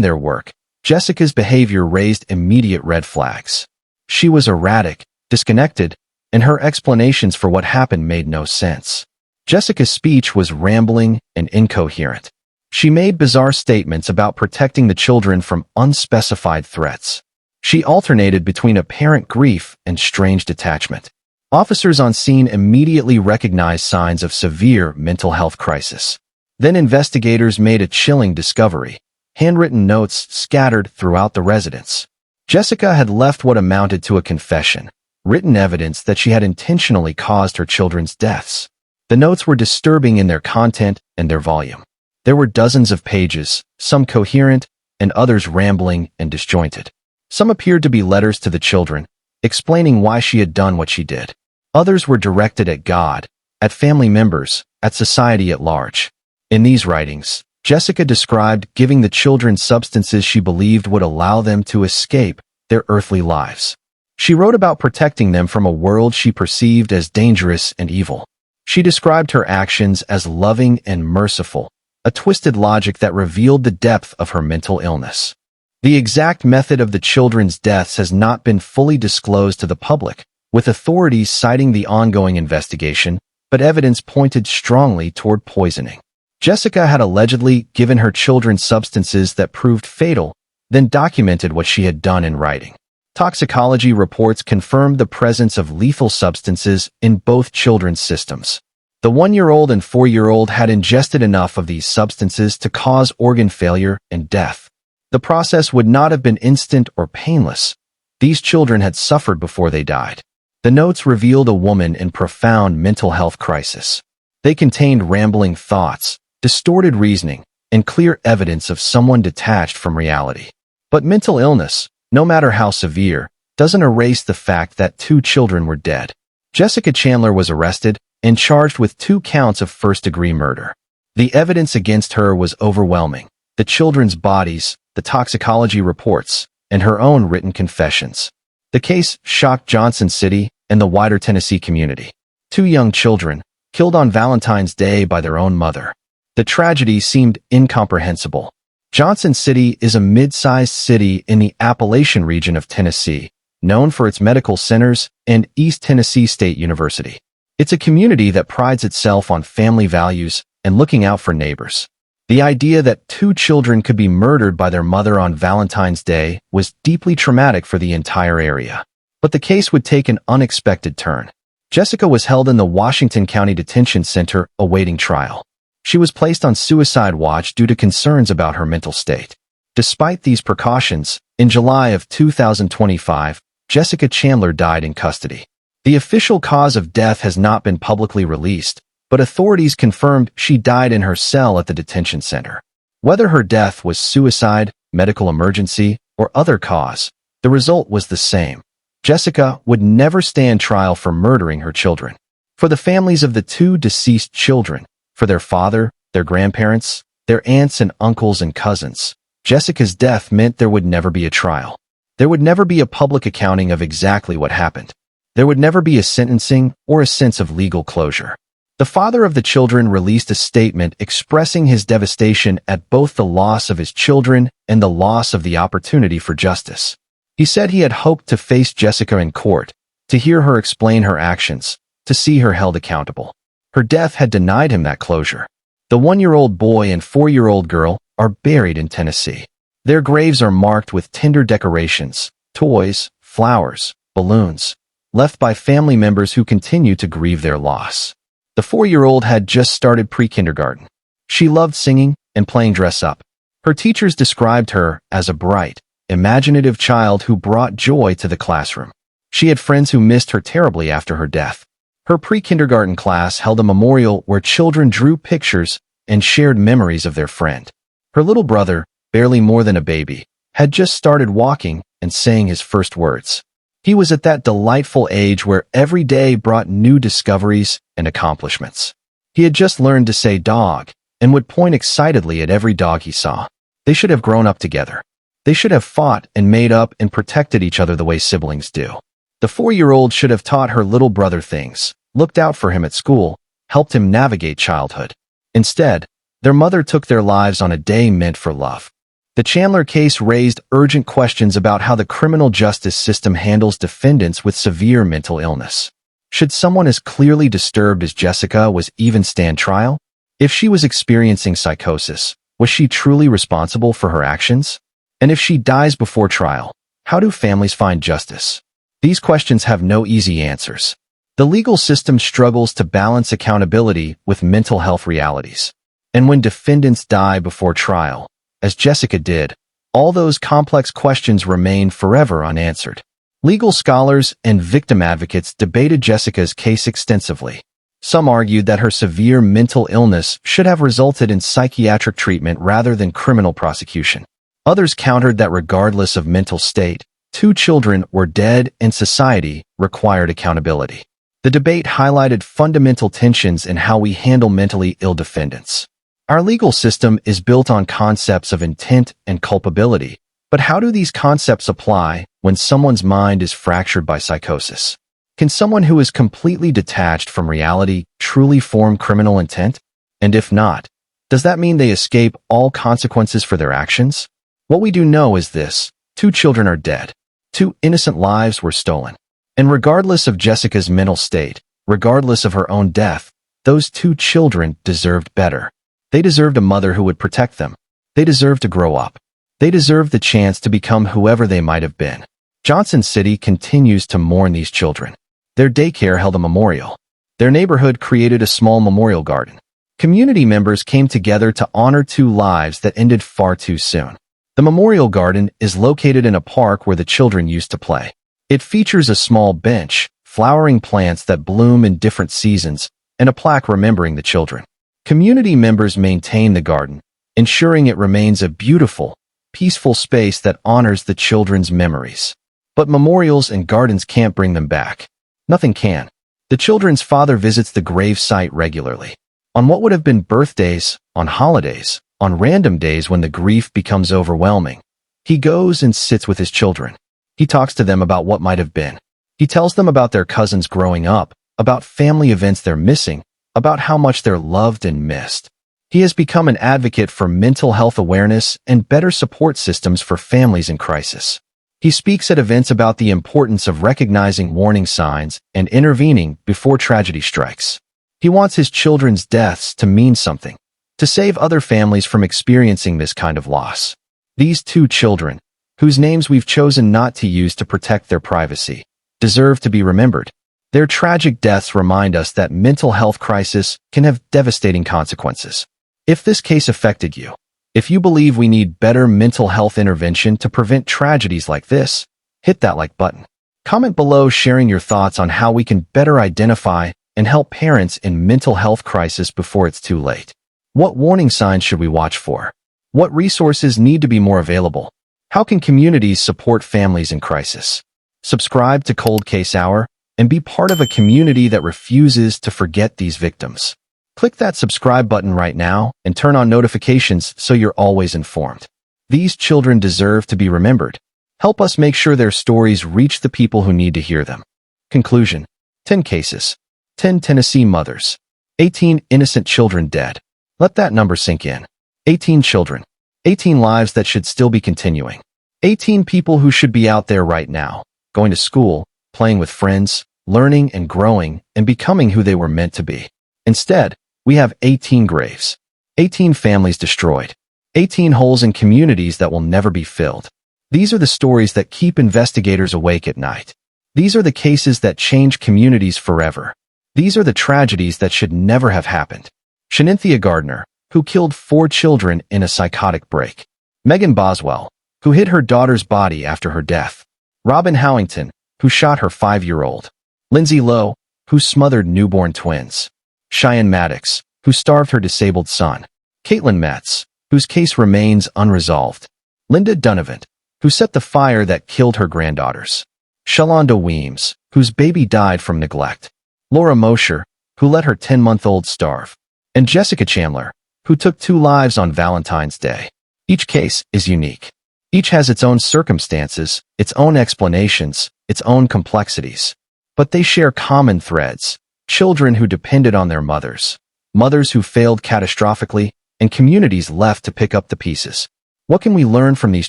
their work, Jessica's behavior raised immediate red flags. She was erratic, disconnected, and her explanations for what happened made no sense. Jessica's speech was rambling and incoherent. She made bizarre statements about protecting the children from unspecified threats. She alternated between apparent grief and strange detachment. Officers on scene immediately recognized signs of severe mental health crisis. Then investigators made a chilling discovery: handwritten notes scattered throughout the residence. Jessica had left what amounted to a confession, written evidence that she had intentionally caused her children's deaths. The notes were disturbing in their content and their volume. There were dozens of pages, some coherent and others rambling and disjointed. Some appeared to be letters to the children, explaining why she had done what she did. Others were directed at God, at family members, at society at large. In these writings, Jessica described giving the children substances she believed would allow them to escape their earthly lives. She wrote about protecting them from a world she perceived as dangerous and evil. She described her actions as loving and merciful, a twisted logic that revealed the depth of her mental illness. The exact method of the children's deaths has not been fully disclosed to the public, with authorities citing the ongoing investigation, but evidence pointed strongly toward poisoning. Jessica had allegedly given her children substances that proved fatal, then documented what she had done in writing. Toxicology reports confirmed the presence of lethal substances in both children's systems. The 1-year-old and 4-year-old had ingested enough of these substances to cause organ failure and death. The process would not have been instant or painless. These children had suffered before they died. The notes revealed a woman in profound mental health crisis. They contained rambling thoughts, distorted reasoning, and clear evidence of someone detached from reality. But mental illness, no matter how severe, doesn't erase the fact that 2 children were dead. Jessica Chandler was arrested and charged with 2 counts of first-degree murder. The evidence against her was overwhelming: the children's bodies, the toxicology reports, and her own written confessions. The case shocked Johnson City and the wider Tennessee community. 2 young children, killed on Valentine's Day by their own mother. The tragedy seemed incomprehensible. Johnson City is a mid-sized city in the Appalachian region of Tennessee, known for its medical centers and East Tennessee State University. It's a community that prides itself on family values and looking out for neighbors. The idea that 2 children could be murdered by their mother on Valentine's Day was deeply traumatic for the entire area. But the case would take an unexpected turn. Jessica was held in the Washington County Detention Center awaiting trial. She was placed on suicide watch due to concerns about her mental state. Despite these precautions, in July of 2025, Jessica Chandler died in custody. The official cause of death has not been publicly released, but authorities confirmed she died in her cell at the detention center. Whether her death was suicide, medical emergency, or other cause, the result was the same. Jessica would never stand trial for murdering her children. For the families of the 2 deceased children, for their father, their grandparents, their aunts and uncles and cousins, Jessica's death meant there would never be a trial. There would never be a public accounting of exactly what happened. There would never be a sentencing or a sense of legal closure. The father of the children released a statement expressing his devastation at both the loss of his children and the loss of the opportunity for justice. He said he had hoped to face Jessica in court, to hear her explain her actions, to see her held accountable. Her death had denied him that closure. The 1-year-old boy and 4-year-old girl are buried in Tennessee. Their graves are marked with tender decorations, toys, flowers, balloons, left by family members who continue to grieve their loss. The 4-year-old had just started pre-kindergarten. She loved singing and playing dress-up. Her teachers described her as a bright, imaginative child who brought joy to the classroom. She had friends who missed her terribly after her death. Her pre-kindergarten class held a memorial where children drew pictures and shared memories of their friend. Her little brother, barely more than a baby, had just started walking and saying his first words. He was at that delightful age where every day brought new discoveries and accomplishments. He had just learned to say dog and would point excitedly at every dog he saw. They should have grown up together. They should have fought and made up and protected each other the way siblings do. The 4-year-old should have taught her little brother things, looked out for him at school, helped him navigate childhood. Instead, their mother took their lives on a day meant for love. The Chandler case raised urgent questions about how the criminal justice system handles defendants with severe mental illness. Should someone as clearly disturbed as Jessica was even stand trial? If she was experiencing psychosis, was she truly responsible for her actions? And if she dies before trial, how do families find justice? These questions have no easy answers. The legal system struggles to balance accountability with mental health realities. And when defendants die before trial, as Jessica did, all those complex questions remain forever unanswered. Legal scholars and victim advocates debated Jessica's case extensively. Some argued that her severe mental illness should have resulted in psychiatric treatment rather than criminal prosecution. Others countered that regardless of mental state, 2 children were dead and society required accountability. The debate highlighted fundamental tensions in how we handle mentally ill defendants. Our legal system is built on concepts of intent and culpability, but how do these concepts apply when someone's mind is fractured by psychosis? Can someone who is completely detached from reality truly form criminal intent? And if not, does that mean they escape all consequences for their actions? What we do know is this: 2 children are dead. 2 innocent lives were stolen. And regardless of Jessica's mental state, regardless of her own death, those 2 children deserved better. They deserved a mother who would protect them. They deserved to grow up. They deserved the chance to become whoever they might have been. Johnson City continues to mourn these children. Their daycare held a memorial. Their neighborhood created a small memorial garden. Community members came together to honor 2 lives that ended far too soon. The memorial garden is located in a park where the children used to play. It features a small bench, flowering plants that bloom in different seasons, and a plaque remembering the children. Community members maintain the garden, ensuring it remains a beautiful, peaceful space that honors the children's memories. But memorials and gardens can't bring them back. Nothing can. The children's father visits the grave site regularly. On what would have been birthdays, on holidays, on random days when the grief becomes overwhelming, he goes and sits with his children. He talks to them about what might have been. He tells them about their cousins growing up, about family events they're missing, about how much they're loved and missed. He has become an advocate for mental health awareness and better support systems for families in crisis. He speaks at events about the importance of recognizing warning signs and intervening before tragedy strikes. He wants his children's deaths to mean something, to save other families from experiencing this kind of loss. These 2 children, whose names we've chosen not to use to protect their privacy, deserve to be remembered. Their tragic deaths remind us that mental health crisis can have devastating consequences. If this case affected you, if you believe we need better mental health intervention to prevent tragedies like this, hit that like button. Comment below sharing your thoughts on how we can better identify and help parents in mental health crisis before it's too late. What warning signs should we watch for? What resources need to be more available? How can communities support families in crisis? Subscribe to Cold Case Hour and be part of a community that refuses to forget these victims. Click that subscribe button right now and turn on notifications so you're always informed. These children deserve to be remembered. Help us make sure their stories reach the people who need to hear them. Conclusion: 10 cases, 10 Tennessee mothers, 18 innocent children dead. Let that number sink in. 18 children, 18 lives that should still be continuing. 18 people who should be out there right now, going to school, playing with friends, learning and growing and becoming who they were meant to be. Instead, we have 18 graves, 18 families destroyed, 18 holes in communities that will never be filled. These are the stories that keep investigators awake at night. These are the cases that change communities forever. These are the tragedies that should never have happened. Shanynthia Gardner, who killed 4 children in a psychotic break. Megan Boswell, who hid her daughter's body after her death. Robin Howington, who shot her 5-year-old. Lindsey Lowe, who smothered newborn twins. Cheyenne Maddox, who starved her disabled son. Caitlyn Metz, whose case remains unresolved. Dunavant, who set the fire that killed her granddaughters. Shalonda Weems, whose baby died from neglect. Laura Mosher, who let her 10-month-old starve. And Jessica Chandler, who took 2 lives on Valentine's Day. Each case is unique. Each has its own circumstances, its own explanations, its own complexities. But they share common threads: children who depended on their mothers, mothers who failed catastrophically, and communities left to pick up the pieces. What can we learn from these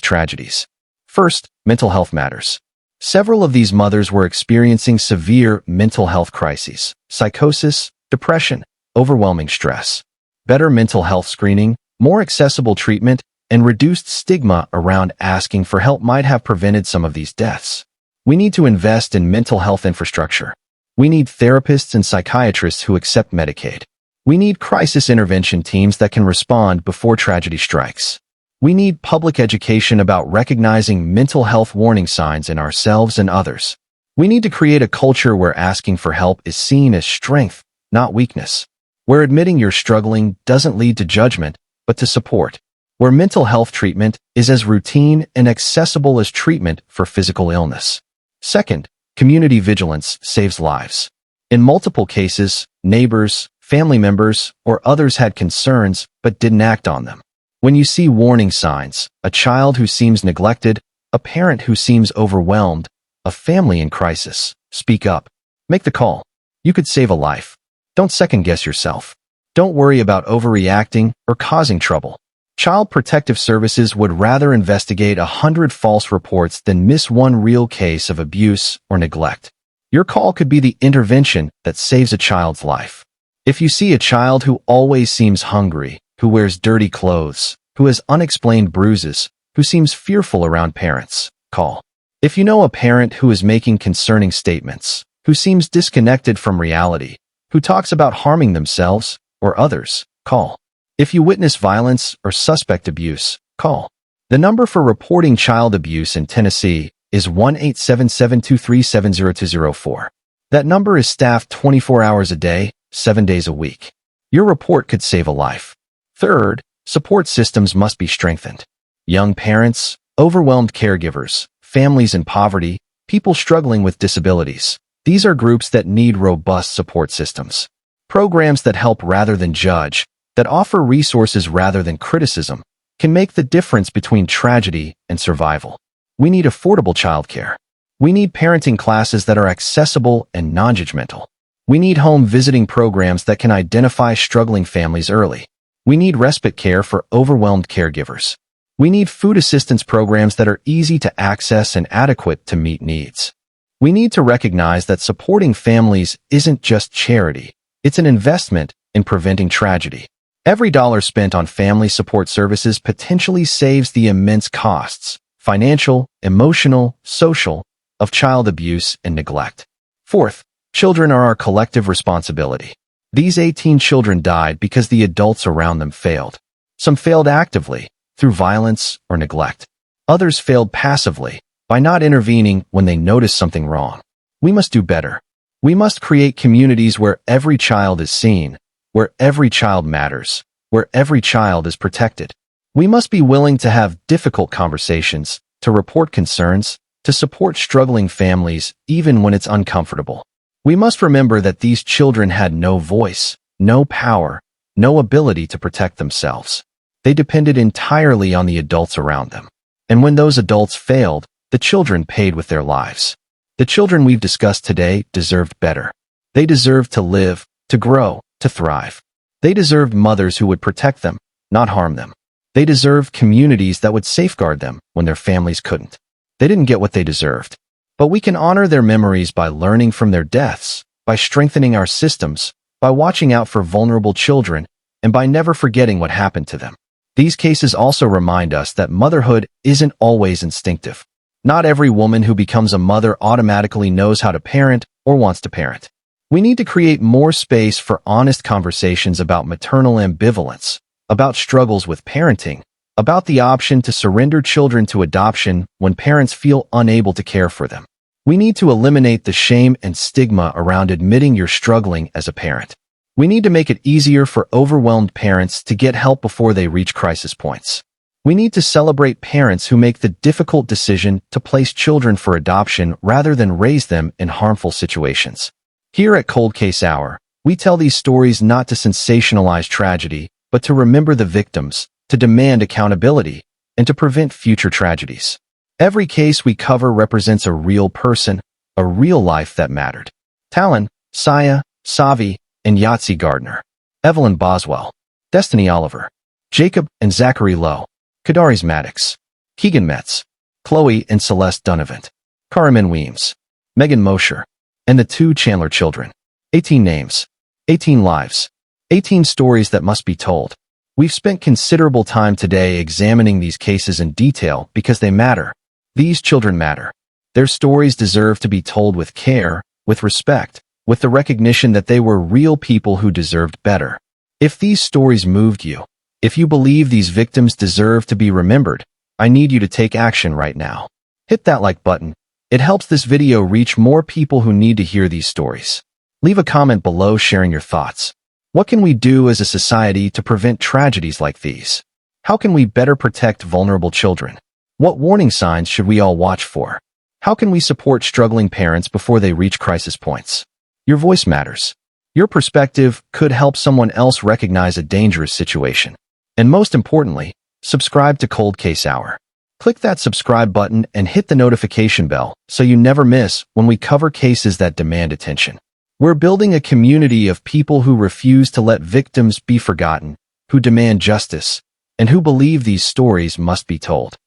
tragedies? First, mental health matters. Several of these mothers were experiencing severe mental health crises: psychosis, depression, overwhelming stress. Better mental health screening, more accessible treatment, and reduced stigma around asking for help might have prevented some of these deaths. We need to invest in mental health infrastructure. We need therapists and psychiatrists who accept Medicaid. We need crisis intervention teams that can respond before tragedy strikes. We need public education about recognizing mental health warning signs in ourselves and others. We need to create a culture where asking for help is seen as strength, not weakness. Where admitting you're struggling doesn't lead to judgment, but to support. Where mental health treatment is as routine and accessible as treatment for physical illness. Second, community vigilance saves lives. In multiple cases, neighbors, family members, or others had concerns but didn't act on them. When you see warning signs, a child who seems neglected, a parent who seems overwhelmed, a family in crisis, speak up. Make the call. You could save a life. Don't second-guess yourself. Don't worry about overreacting or causing trouble. Child Protective Services would rather investigate 100 false reports than miss one real case of abuse or neglect. Your call could be the intervention that saves a child's life. If you see a child who always seems hungry, who wears dirty clothes, who has unexplained bruises, who seems fearful around parents, call. If you know a parent who is making concerning statements, who seems disconnected from reality, who talks about harming themselves or others, call. If you witness violence or suspect abuse, call. The number for reporting child abuse in Tennessee is 1-877-237-0204. That number is staffed 24 hours a day, 7 days a week. Your report could save a life. Third, support systems must be strengthened. Young parents, overwhelmed caregivers, families in poverty, people struggling with disabilities. These are groups that need robust support systems. Programs that help rather than judge, that offer resources rather than criticism, can make the difference between tragedy and survival. We need affordable childcare. We need parenting classes that are accessible and non-judgmental. We need home visiting programs that can identify struggling families early. We need respite care for overwhelmed caregivers. We need food assistance programs that are easy to access and adequate to meet needs. We need to recognize that supporting families isn't just charity. It's an investment in preventing tragedy. Every dollar spent on family support services potentially saves the immense costs, financial, emotional, social, of child abuse and neglect. Fourth, children are our collective responsibility. These 18 children died because the adults around them failed. Some failed actively, through violence or neglect. Others failed passively, by not intervening when they noticed something wrong. We must do better. We must create communities where every child is seen, where every child matters, where every child is protected. We must be willing to have difficult conversations, to report concerns, to support struggling families even when it's uncomfortable. We must remember that these children had no voice, no power, no ability to protect themselves. They depended entirely on the adults around them. And when those adults failed, the children paid with their lives. The children we've discussed today deserved better. They deserved to live, to grow, to thrive. They deserved mothers who would protect them, not harm them. They deserved communities that would safeguard them when their families couldn't. They didn't get what they deserved. But we can honor their memories by learning from their deaths, by strengthening our systems, by watching out for vulnerable children, and by never forgetting what happened to them. These cases also remind us that motherhood isn't always instinctive. Not every woman who becomes a mother automatically knows how to parent or wants to parent. We need to create more space for honest conversations about maternal ambivalence, about struggles with parenting, about the option to surrender children to adoption when parents feel unable to care for them. We need to eliminate the shame and stigma around admitting you're struggling as a parent. We need to make it easier for overwhelmed parents to get help before they reach crisis points. We need to celebrate parents who make the difficult decision to place children for adoption rather than raise them in harmful situations. Here at Cold Case Hour, we tell these stories not to sensationalize tragedy, but to remember the victims, to demand accountability, and to prevent future tragedies. Every case we cover represents a real person, a real life that mattered. Talon, Saya, Savi, and Yahtzee Gardner. Evelyn Boswell. Destiny Oliver. Jacob and Zachary Lowe. Kadari's Maddox. Keegan Metz. Chloe and Celeste Dunavant. Karamin Weems. Megan Mosher. And the 2 Chandler children. 18 names. 18 lives. 18 stories that must be told. We've spent considerable time today examining these cases in detail because they matter. These children matter. Their stories deserve to be told with care, with respect, with the recognition that they were real people who deserved better. If these stories moved you, if you believe these victims deserve to be remembered, I need you to take action right now. Hit that like button. It helps this video reach more people who need to hear these stories. Leave a comment below sharing your thoughts. What can we do as a society to prevent tragedies like these? How can we better protect vulnerable children? What warning signs should we all watch for? How can we support struggling parents before they reach crisis points? Your voice matters. Your perspective could help someone else recognize a dangerous situation. And most importantly, subscribe to Cold Case Hour. Click that subscribe button and hit the notification bell so you never miss when we cover cases that demand attention. We're building a community of people who refuse to let victims be forgotten, who demand justice, and who believe these stories must be told.